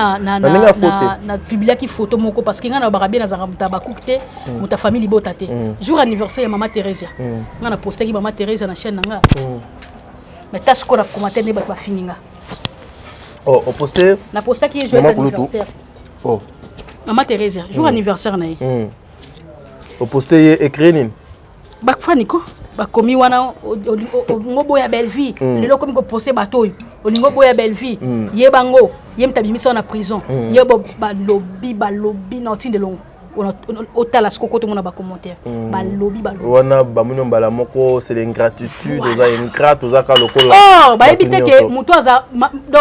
na publier ki photo moko parce que nga na barabia na zanga mutaba kukte muta famille botate. Jour anniversaire ya maman Thérèse. Nga na poster ki maman Thérèse na chaîne nga. Mais tas ko na commenter ne ba fininga. Oh, au poster. Na poster ki joyeux anniversaire. Oh. Maman Thérèse, jour anniversaire na ye. Au poster écrit nini? Bakfani ko. Bakomi wana ngobo ya belle vie. Lelo komi ko poster bato. olingo boya belle vie ye bango ye mtabimisa na prison ye ba lobby na otinde longo otala siko to mona ba commentaire ba lobby wana ba muno mbala moko c'est l'ingratitude oza ingrat oza ka lokola ba ebite ke muto aza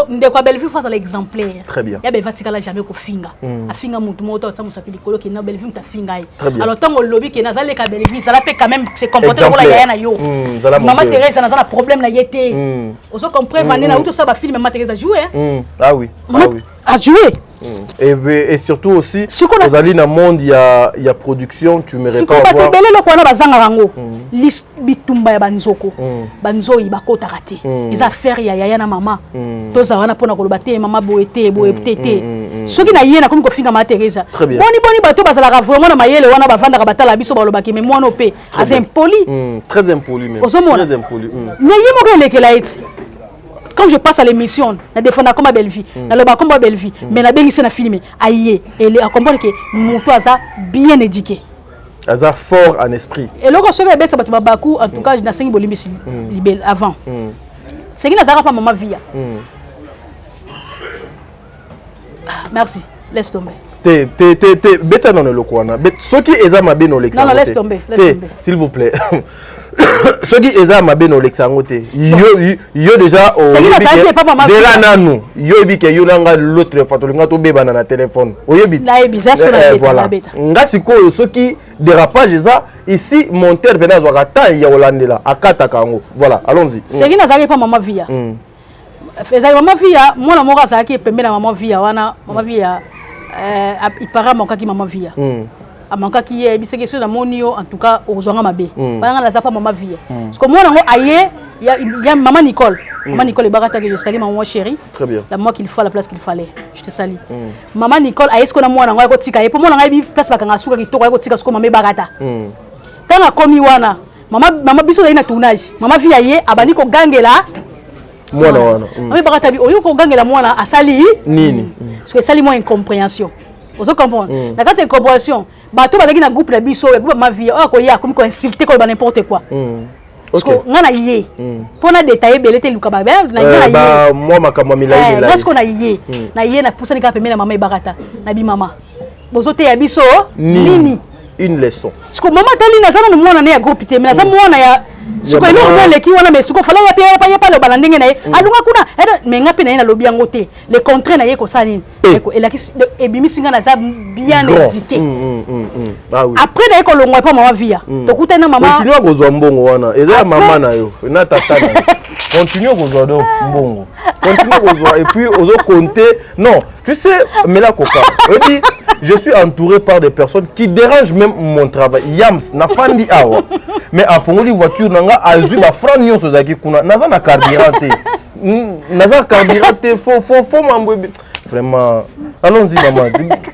ndeko ba belle vie face à l'exemplaire très bien ya be vatika la jamais ko finga afinga mutu moto otsa musapili kolo ke na belle vie mtafinga alors tango lobby ke nazale ka belle vie ça la peut quand même se comporter comme la ya na yo maman Thérèse na problème na yete ozo comprendre vande na uto sa ba film maman Thérèse a joué ah oui a joué et surtout aussi aux alliés dans le monde il y a production tu me réponds pas voir belé lokwana bazanga rango bitumba ya banzoko banzo ibakota raté les affaires ya na mama toza wana pona koloba te mama boete soki na yena comme ko finga ma Teresa boni bato bazala vraiment na mayele wana bavanda ka batala biso baloba ke mais moi no pe as impoli très impoli même très impoli mais yemo ko lekela eti quand je passe à l'émission, na défendre comme belle vie, na le comme belle vie, mais na bengi na filmer, aïe, et à comprendre que mon toi ça bien éduqué. Aza fort en esprit. Et là quand je regarde ça ba baku en tout cas je na sengi bolimbi libel avant. C'est qui na zara pas maman vie. Merci, laisse tomber. Beta non le kwana. Ce qui est ma ben Olex. Non, laisse tomber, s'il vous plaît. Ce qui est ma ben Olex angote. Yo déjà au Zélananu. Yo bi ke yo nanga l'autre fois to linga to beba na téléphone. Oyo bi. La bizarre ce qu'on a voilà. Nga siko ce qui dérapage ça ici monteur bena zo kata ya Holandela akata kango. Voilà, allons-y. C'est qui na zaki pas maman via. Faisait maman via, moi la mora ça qui pembe na maman via wana maman via il paraît mon cas qui maman via à mon cas qui est c'est question de monio en tout cas aux gens mabé pendant la pas maman via parce que moi non aïe il y a maman Nicole Barata que je salue maman chérie très bien la moi qu'il faut la place qu'il fallait je te salue maman Nicole aïe ce qu'on a moi na ko tika et pour moi na place ba kanga suka ki to ko tika ce ko maman Barata quand a komi wana maman biso na tournage maman via ye abani ko gangela mwana wana mais Barata bi oyo ko gangela mwana asali nini parce que ça li moi incompréhension vous comprenez la quand incompréhension bato bazaki na groupe la biso ya ma vie ko ya comme ko insulter ko n'importe quoi parce que ngana yé pour na détailler belete luka ba na yé moi makamwa milai là ce qu'on a yé na yé na poussa ni ka pemena mama Barata na bi mama bozote ya biso nini une leçon parce que maman tali na sana no mwana na ya groupe te mais na sana mwana ya siko ilo ngale ki wana mais siko fala ya pa le balandenge na ye alunga kuna mais ngapi na ye na lobi yango te le contraire na ye ko sani et la et bimi singa na za bien éduqué après na ye ko longwa pa maman via to kuta na maman continue ko zo mbongo wana eza maman na yo na tata na continue ko zo do mbongo continue ko zo et puis ozo compter non tu sais mais la coca on dit je suis entouré par des personnes qui dérangent même mon travail yams na fandi awa mais à fond les voitures nanga azui ba franc nyonso zaki kuna naza na carburant faut mambo vraiment allons-y maman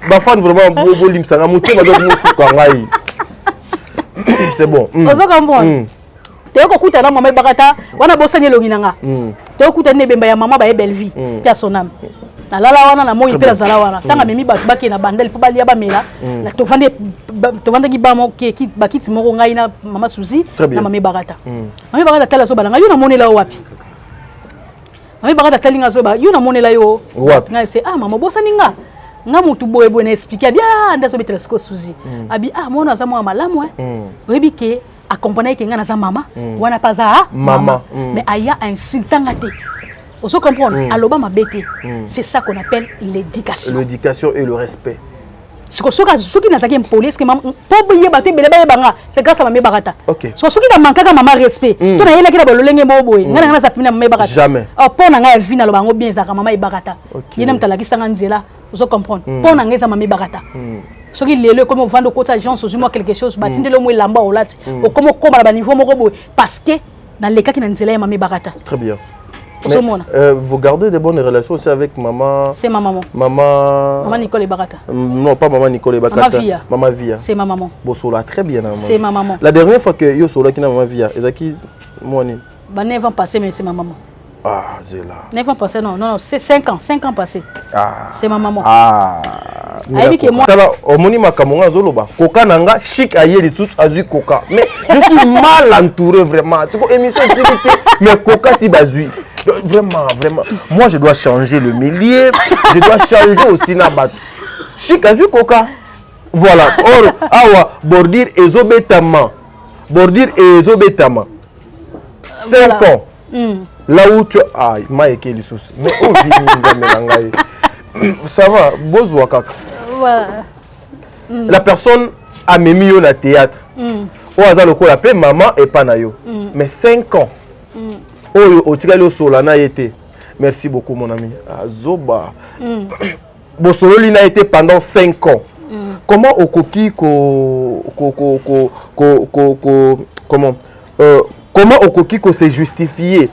ba fan vraiment bobo limsanga muté ba do musuka ngai c'est bon ozo comprendre te ko kuta na maman Barata wana bosanye longinanga te ko kuta ne bemba ya maman ba belle vie pia sonam na lala wana na moi pe na zala wana tanga memi ba baki na bandel po balia ba mela na to vande ki ba mo ki bakiti moko ngai na mama Suzy na maman Barata maman Barata tala so balanga yo na monela wapi maman Barata talinga so ba yo na monela yo wapi ngai c'est maman bosaninga nga mutu boye boye na expliquer bien ndaso betela sko Suzy abi mona za mo malamu oyebi ke accompagner ke nga na za mama wana paza mama mais aya insultanga te. On se comprend, aloba ma bête, c'est ça qu'on appelle l'éducation. L'éducation et le respect. Ce qui n'a pas poli, c'est que c'est grâce à ma Barata. Ok. Ce qui n'a manqué à ma respect. Tu n'as pas dit que jamais. Oh, pour n'a vu na lobango bien ça maman Barata. Il n'aime pas la question angela. On se comprend. Pour n'a pas maman Barata. Ce qui est comme on vend de côté agence, moi quelque chose, batinde le mot lamba ou là, ou comme on combat à niveau morobo parce que dans les cas qui n'ont pas maman Barata. Très bien. Mais, vous gardez de bonnes relations aussi avec maman. C'est ma maman. Maman Nicole Barata. Non, pas maman Nicole Barata. Maman Via. C'est ma maman. Bosola, très bien. C'est ma maman. La dernière fois que yo sola qui na maman Via, ezaki moni. Bah 9 ans passés mais c'est ma maman. Ah, Zéla. 9 ans passés non, c'est 5 ans passés. Ah. C'est ma maman. Ah. Aïbi que moi. Tala omoni makamonga zoloba. Coca nanga chic aye lisusu azu coca. Mais Je suis mal entouré, vraiment. Tu vois, émission de sécurité, mais Coca si bazui. Vraiment, vraiment. Moi, je dois changer le milieu. Je dois changer aussi Nabat. Chic, as vu Coca? Voilà. Or, awa, bordir et zobetama. Bordir et zobetama. 5 ans. Là où tu as. Aïe, ma eke les soucis. Mais où vient ça va, bozo kaka. La personne a mis au théâtre. Au hasard le la paix maman et pas nayo. Mais 5 ans. Au tigalo solana été. Merci beaucoup mon ami. Zoba. Bosolo lina été pendant 5 ans. Comment au coquille comment au coquille s'est justifié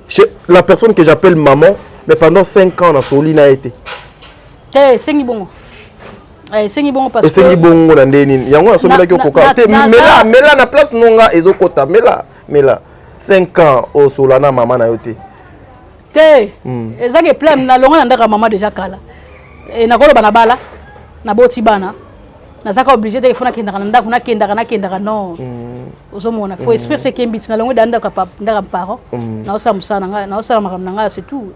chez la personne que j'appelle maman, mais pendant 5 ans dans Solina été. C'est bon. C'est bon parce que c'est bon on ndeni yango na somela ki koka te mela na place nonga ezokota mela 5 ans au solana maman na yote te ezake plan na longa ndaka maman déjà kala et na kolo bana bala na boti bana na zaka obligé de fona kenda ndaka na kenda non ozomona faut espérer que mbiti na longa ndaka papa ndaka mparo na osamusa na osala makamna nga c'est tout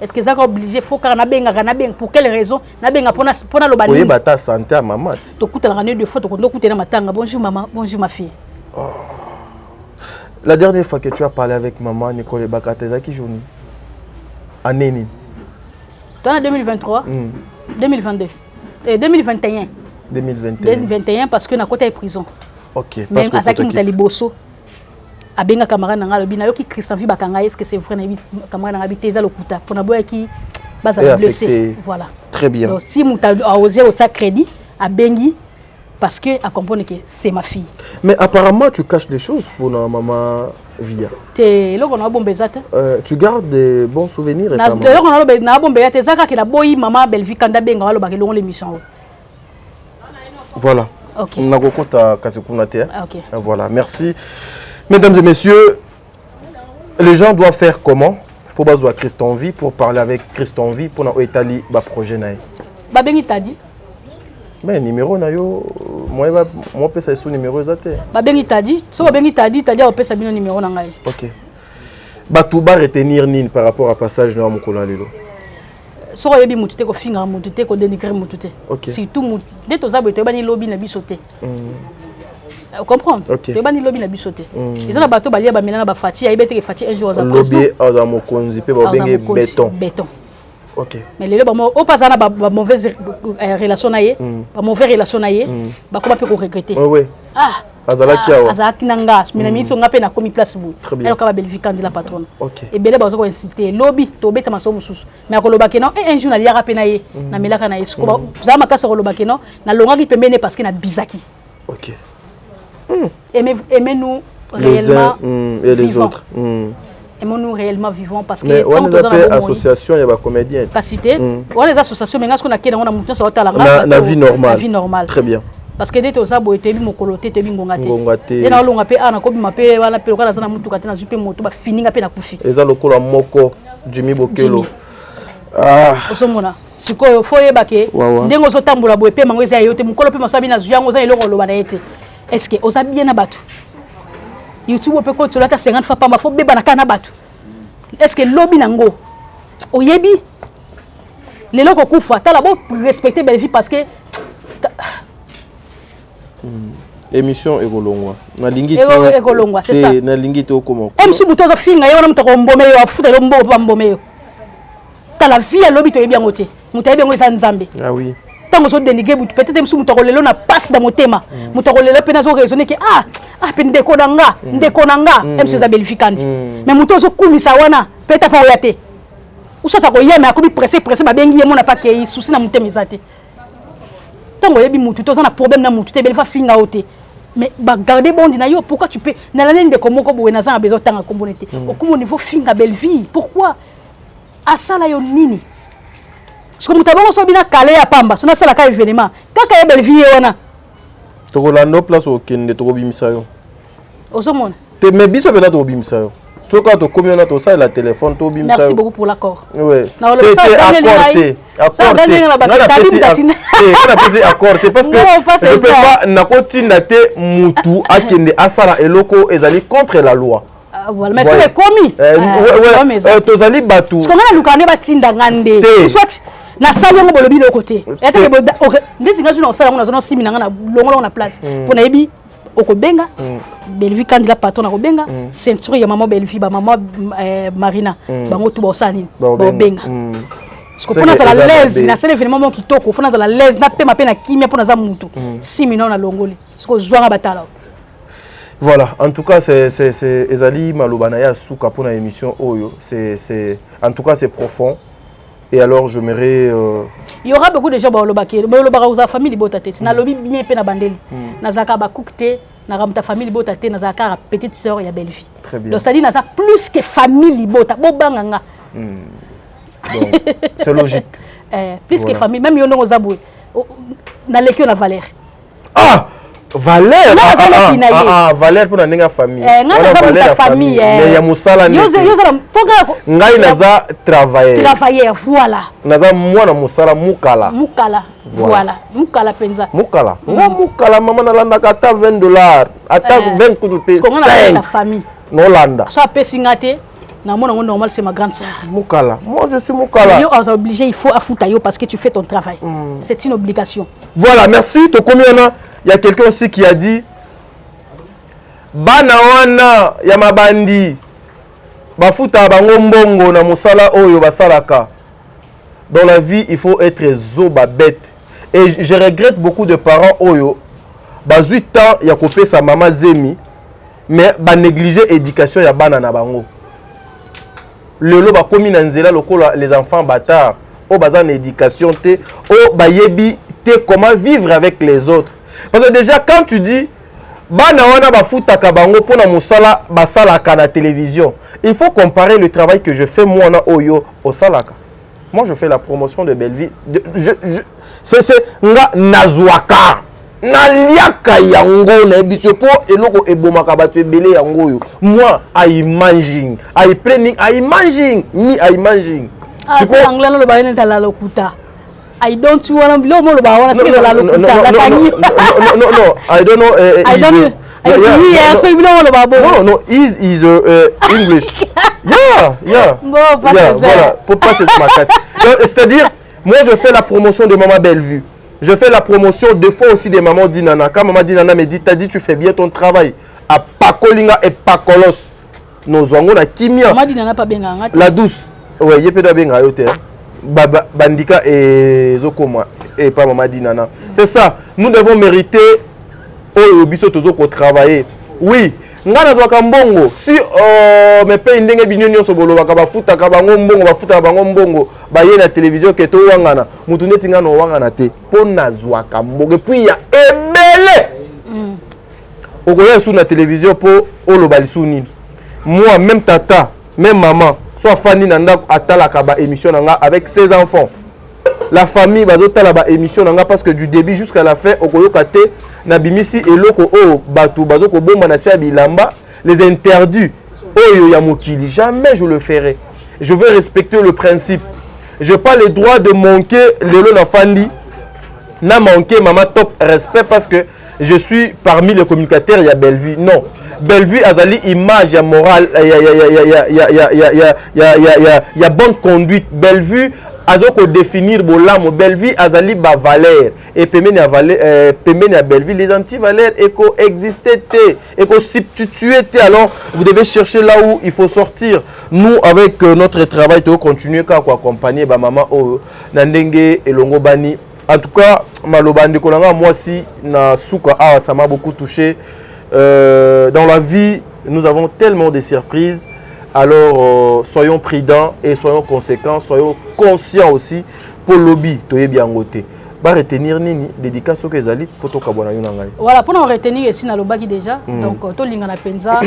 est-ce que zaka obligé faut car na benga pour quelle raison na benga pona lo bani oui bata santé à maman to kutala ngane deux fois to kondo kutela matanga bonjour maman bonjour ma fille. La dernière fois que tu as parlé avec maman Nicole Bakata zaki journée année ni toi en 2023 2022 et 2021 2021 parce que na côté prison. OK parce que azaki mutali bosso abenga camarade nanga lobi na yoki Christian vi bakanga est-ce que c'est vrai na camarade nanga biteza lokuta pour na boya ki baza blessé voilà très bien donc si mutali a osé au crédit abengi parce que à comprendre que c'est ma fille mais apparemment tu caches des choses pour la maman Via te loko na bombe zata tu gardes des bons souvenirs na loko na bombe na bombe zata zaka ki na boyi maman Belvi kanda benga walo bakelo l'émission voilà. OK. Voilà, merci. Mesdames et messieurs, les gens doivent faire comment pour bazoa Christian Vie, pour parler avec Christian Vie, pour na Italie ba projet nae. Ba bengi tadi. Mais numéro na yo, moi pesa sous numéro ezate. Ba bengi tadi, so ba bengi tadi o pesa bino numéro na ngai. OK. Ba tout ba retenir nini par rapport à passage na mokolo lelo. So yebi mutute ko finga mutute ko dénigrer mutute surtout mut dès to zabo to bani lobby na bisoté vous comprenez to bani lobby na bisoté ils ont bateau balia ba menana ba fati ayebe te fati un jour za lobby za mokonzi pe ba bengi béton OK mais les ba mo o pas na ba mauvaise relation na ye ba mauvaise relation na ye ba ko ba pe ko regretter oui azalaki awa azalaki nanga mina miso ngape na komi place bu elle ka ba Belvi kandi la patronne et bele ba zo ko inciter lobby to beta maso mususu mais akoloba ke non un jour na liaka pe na ye na melaka na yesko ba za makasa koloba ke non na longaki pembene parce que na bizaki OK aimez-nous réellement et les autres aimons-nous réellement vivants parce que comme on appelle association ya ba comédien capacité on les associations mais ngasko na kena on a mutu so tala la vie normale très bien parce que dès que ça boy tebi mokolo te tebi ngongate et na longa pe ana ko bima pe wala pe ko na sana mutu katena zupe moto ba fininga pe na kufi eza lokolo moko Jimmy Bokelo osomona siko foye bake ndengo so tambula boy pe mango eza yote mokolo pe masabi na zuyango za eloko loba na ete est-ce que oza bien na batu YouTube pe ko tsolata 50 fois pa ma fo beba na kana batu est-ce que lobby nango oyebi lelo ko kufa tala bo respecter belle vie parce que émission ekolongwa na lingi ekolongwa c'est ça na lingi to comment MC butozo finga yona mutako mbome yo afuta lo mbo pa mbome yo tala vie lobby to yebi ngote mutayebi ngo isa nzambe oui tango so dénigrer butu peut-être MC mutako lelo na passe dans motema mutako lelo pe na zo raisonner que pe ndeko nanga MC za Belvi kandi mais mutozo kumisa wana peut-être pas oyate usata ko yema akobi pressé ba bengi yemo na pa ke souci na mutema izate tango yebi mutu to za na problème na mutu te Belva finga ote mais ba garder bondi na yo pourquoi tu peux na la nende komoko bo na za besoin tanga kombonete au comme niveau finga belle vie pourquoi asala yo nini parce que mutabongo so bina kale ya pamba so na sala ka événement kaka ya belle vie wana to ko lando place au kende to ko bimisa yo osomona te me biso bena to ko bimisa yo Ce quand tu commis on ça la téléphone to bim. Merci beaucoup pour l'accord. Ouais. Non, le ça accordé. Accordé parce que je peux pas na kotinda te mutu akende asala eloko ezali contre la loi. Voilà, mais c'est le commis. Ouais, tozali batu. Parce qu'on a l'ukane batinda ngande. Soit na sali ngo bolobi de côté. Et que ndeti ngazu na sala ngo na 6 minanga na longo na place. Pour na yebi okobenga Bellevue candidat patron okobenga ceinture ya maman Bellevue ba maman Marina bango tout ba sani ba benga. Parce que pour na la l'aise na c'est événement qui toko faut na la l'aise na pe mape na kimia pour na za mutu 6 minanga na longoli. Parce que zwanga batala. Voilà, en tout cas, c'est Ezali Malobanaya Souka pour la émission Oyo. En tout cas, c'est profond. Et alors, je m'aimerais. Il y aura beaucoup de gens qui ont la famille Botate. Na lobby bien pe na bandeli. Na zaka ba cookte, na ramta famille Botate, na zaka petite sœur ya Bellevue. Très bien. Donc c'est-à-dire na ça plus que famille Bota. Bobanganga. Donc, c'est logique. Plus voilà. Que famille, même yon no zaboué. Na lekio na Valère. Ah! Valère Valère pour la famille. Valère famille. Mais ya musala ni. Ngai naza travailleur voilà. Naza mwana musala mukala. Mukala. Voilà. Mukala penza. Mukala. Nga mukala mama nalanda ata $20. Ata 20 kutu 5. La famille. No landa. Ça peut singate. Na mona normal c'est ma grande sœur. Mukala. Moi je suis mukala. Yo on est obligé il faut afutayo parce que tu fais ton travail. C'est une obligation. Voilà, merci. To combien il y a quelqu'un aussi qui a dit bana wana ya mabandi bafuta bango mbongo na musala oyo basalaka. Dans la vie, il faut être zoba bête. Et je regrette beaucoup de parents oyo bazui temps ya kopé sa maman zemi mais ba négliger éducation ya bana na bango. Lelo ba komi na nzela lokola les enfants bâtards o bazan éducation te o ba yebi te comment vivre avec les autres. Parce que déjà quand tu dis bana wana bafutaka bango pona musala basalaka na télévision, il faut comparer le travail que je fais moi na oyo au salaka. Moi je fais la promotion de Bellevue. C'est nga nazwaka na liaka yango na biso po eloko ebomaka bato ebele yango yo. Moi I managing, I planning, I managing, me I managing. Ah c'est anglais no ba yena la lokuta. I don't wanna blow more about what la lokuta la tangi. No, I don't know. I don't know. So you know about no, is English. Yeah. Bon, voilà, pour passer ma casse. C'est-à-dire, moi je fais la promotion de Maman Bellevue. Je fais la promotion des fois aussi de Maman Dinana. Quand Maman Dinana me dit, t'as dit tu fais bien ton travail. À Pakolinga et Pakolos. Nos angles à Kimia. Maman Dinana pas bien. La douce. Ouais, il y a pas bien à hauteur. Bandika et Zokoma et pas Maman Dinana. C'est ça. Nous devons mériter au biso tozoko travailler. Oui. Ngana zwa kambongo si me pe ndenge binyonyo so bolo baka bafuta ka bango mbongo bafuta bango mbongo ba ye na télévision ke to wangana mutu neti ngana wangana te pona zwa kambongo puis ya ebele okoya sous na télévision po oloba lisuni moi même tata même maman soit fani na ndako atala ka ba émission nanga avec ses enfants. La famille bazotala ba émission nanga parce que du début jusqu'à la fin okoyoka te na bimisi eloko o batu bazoko bomba na sia bilamba les interdits oyo ya mokili jamais je le ferai. Je veux respecter le principe. Je pas le droit de manquer lelo na fandi na manquer maman top respect parce que je suis parmi les communicateurs il y a Bellevue. Non. Bellevue azali image ya morale ya bonne conduite. Bellevue azoko définir bolamo Bellevue azali ba valeur et pemene à valeur pemene à Bellevue les anti-valeurs éco exister éco substituer alors vous devez chercher là où il faut sortir. Nous avec notre travail to continuer ka ko accompagner ba maman o na ndenge elongo bani. En tout cas malobandi kolanga moi si na suka ça m'a beaucoup touché. Dans la vie nous avons tellement de surprises. Alors, soyons prudents et soyons conséquents, soyons conscients aussi pour le lobby. Bah retenir nini dédicace que zali pour to kabona yuna ngai. Voilà, pour nous retenir ici na lobaki déjà. Donc to lingana penza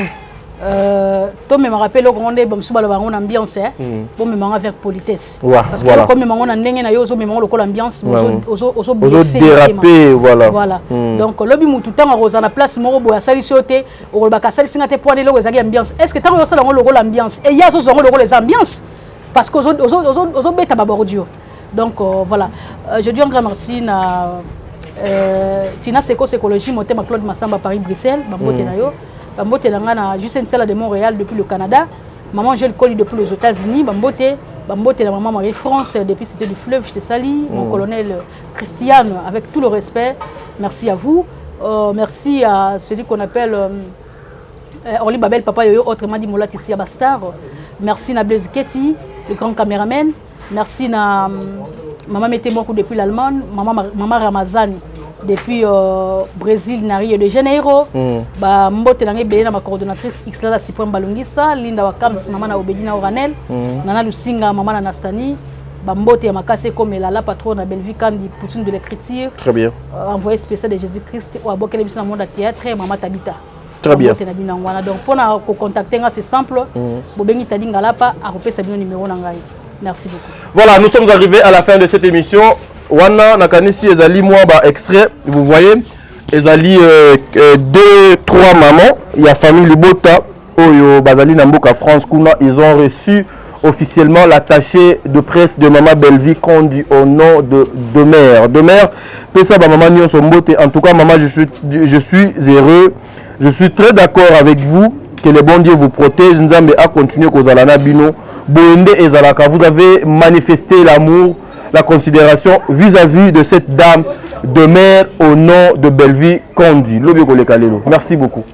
Toi, me rappelle qu'on est bon sur une ambiance, bon, me avec politesse. Parce que comme me on a n'engagé na yo, me on l'ambiance, ozo déraper, voilà. Voilà. Donc lobby mu tout temps à la place moro boya sali soté, au baka sali singate poids les logos ambiance. Est-ce que tant que ça le l'ambiance et il y a ce rôle les ambiances parce que aux bêta babordio. Donc voilà. Je dis un grand merci na Tina Seko Écologie monté ma Claude Massamba Paris Bruxelles, bambote na yo. Bambote na Justine Sela de Montréal depuis le Canada. Maman Gilles Colli depuis les États-Unis. Bambote la maman Marie-France depuis Cité du Fleuve, je te salue. Mon colonel Christiane, avec tout le respect. Merci à vous. Merci à celui qu'on appelle Orly Babel, Papa Yoyo, autrement dit Moula Tissia Bastar. Merci à Blaise Ketty, le grand caméraman. Merci à Maman Metemoko depuis l'Allemagne. Maman Ramazani. Depuis Brésil, na Rio de Janeiro, mbote na ngebele ma coordonnatrice Xlala Cyprien Balungisa, Linda Wakams, maman na Obedina Oranel, Nana Lusinga, maman na Nastani, mbote ya makase comme la patronne à Bellevue Kandi, Poutine de l'écriture. Très bien. Envoyé spécial de Jésus-Christ au Abokele biso na monde à théâtre, maman Tabita. Très bien. Donc pour na contacter c'est simple, bobengi tadi ngalapa a repesa bino numéro na ngai. Merci beaucoup. Voilà, nous sommes arrivés à la fin de cette émission. Wana nakanisi ezali moi ba extrait, vous voyez, ezali 2-3 mamans, il y a famille Libota oyo bazali na mboka France kuna, ils ont reçu officiellement l'attaché de presse de maman Bellevue Kondi au nom de Demer. Demer, pesa ba maman nyonso mbote. En tout cas maman, je suis heureux, je suis très d'accord avec vous, que le bon Dieu vous protège. Nzambe a continué kozala na bino boende ezalaka. Vous avez manifesté l'amour, la considération vis-à-vis de cette dame de mère au nom de Bellevue Kondi. Merci beaucoup.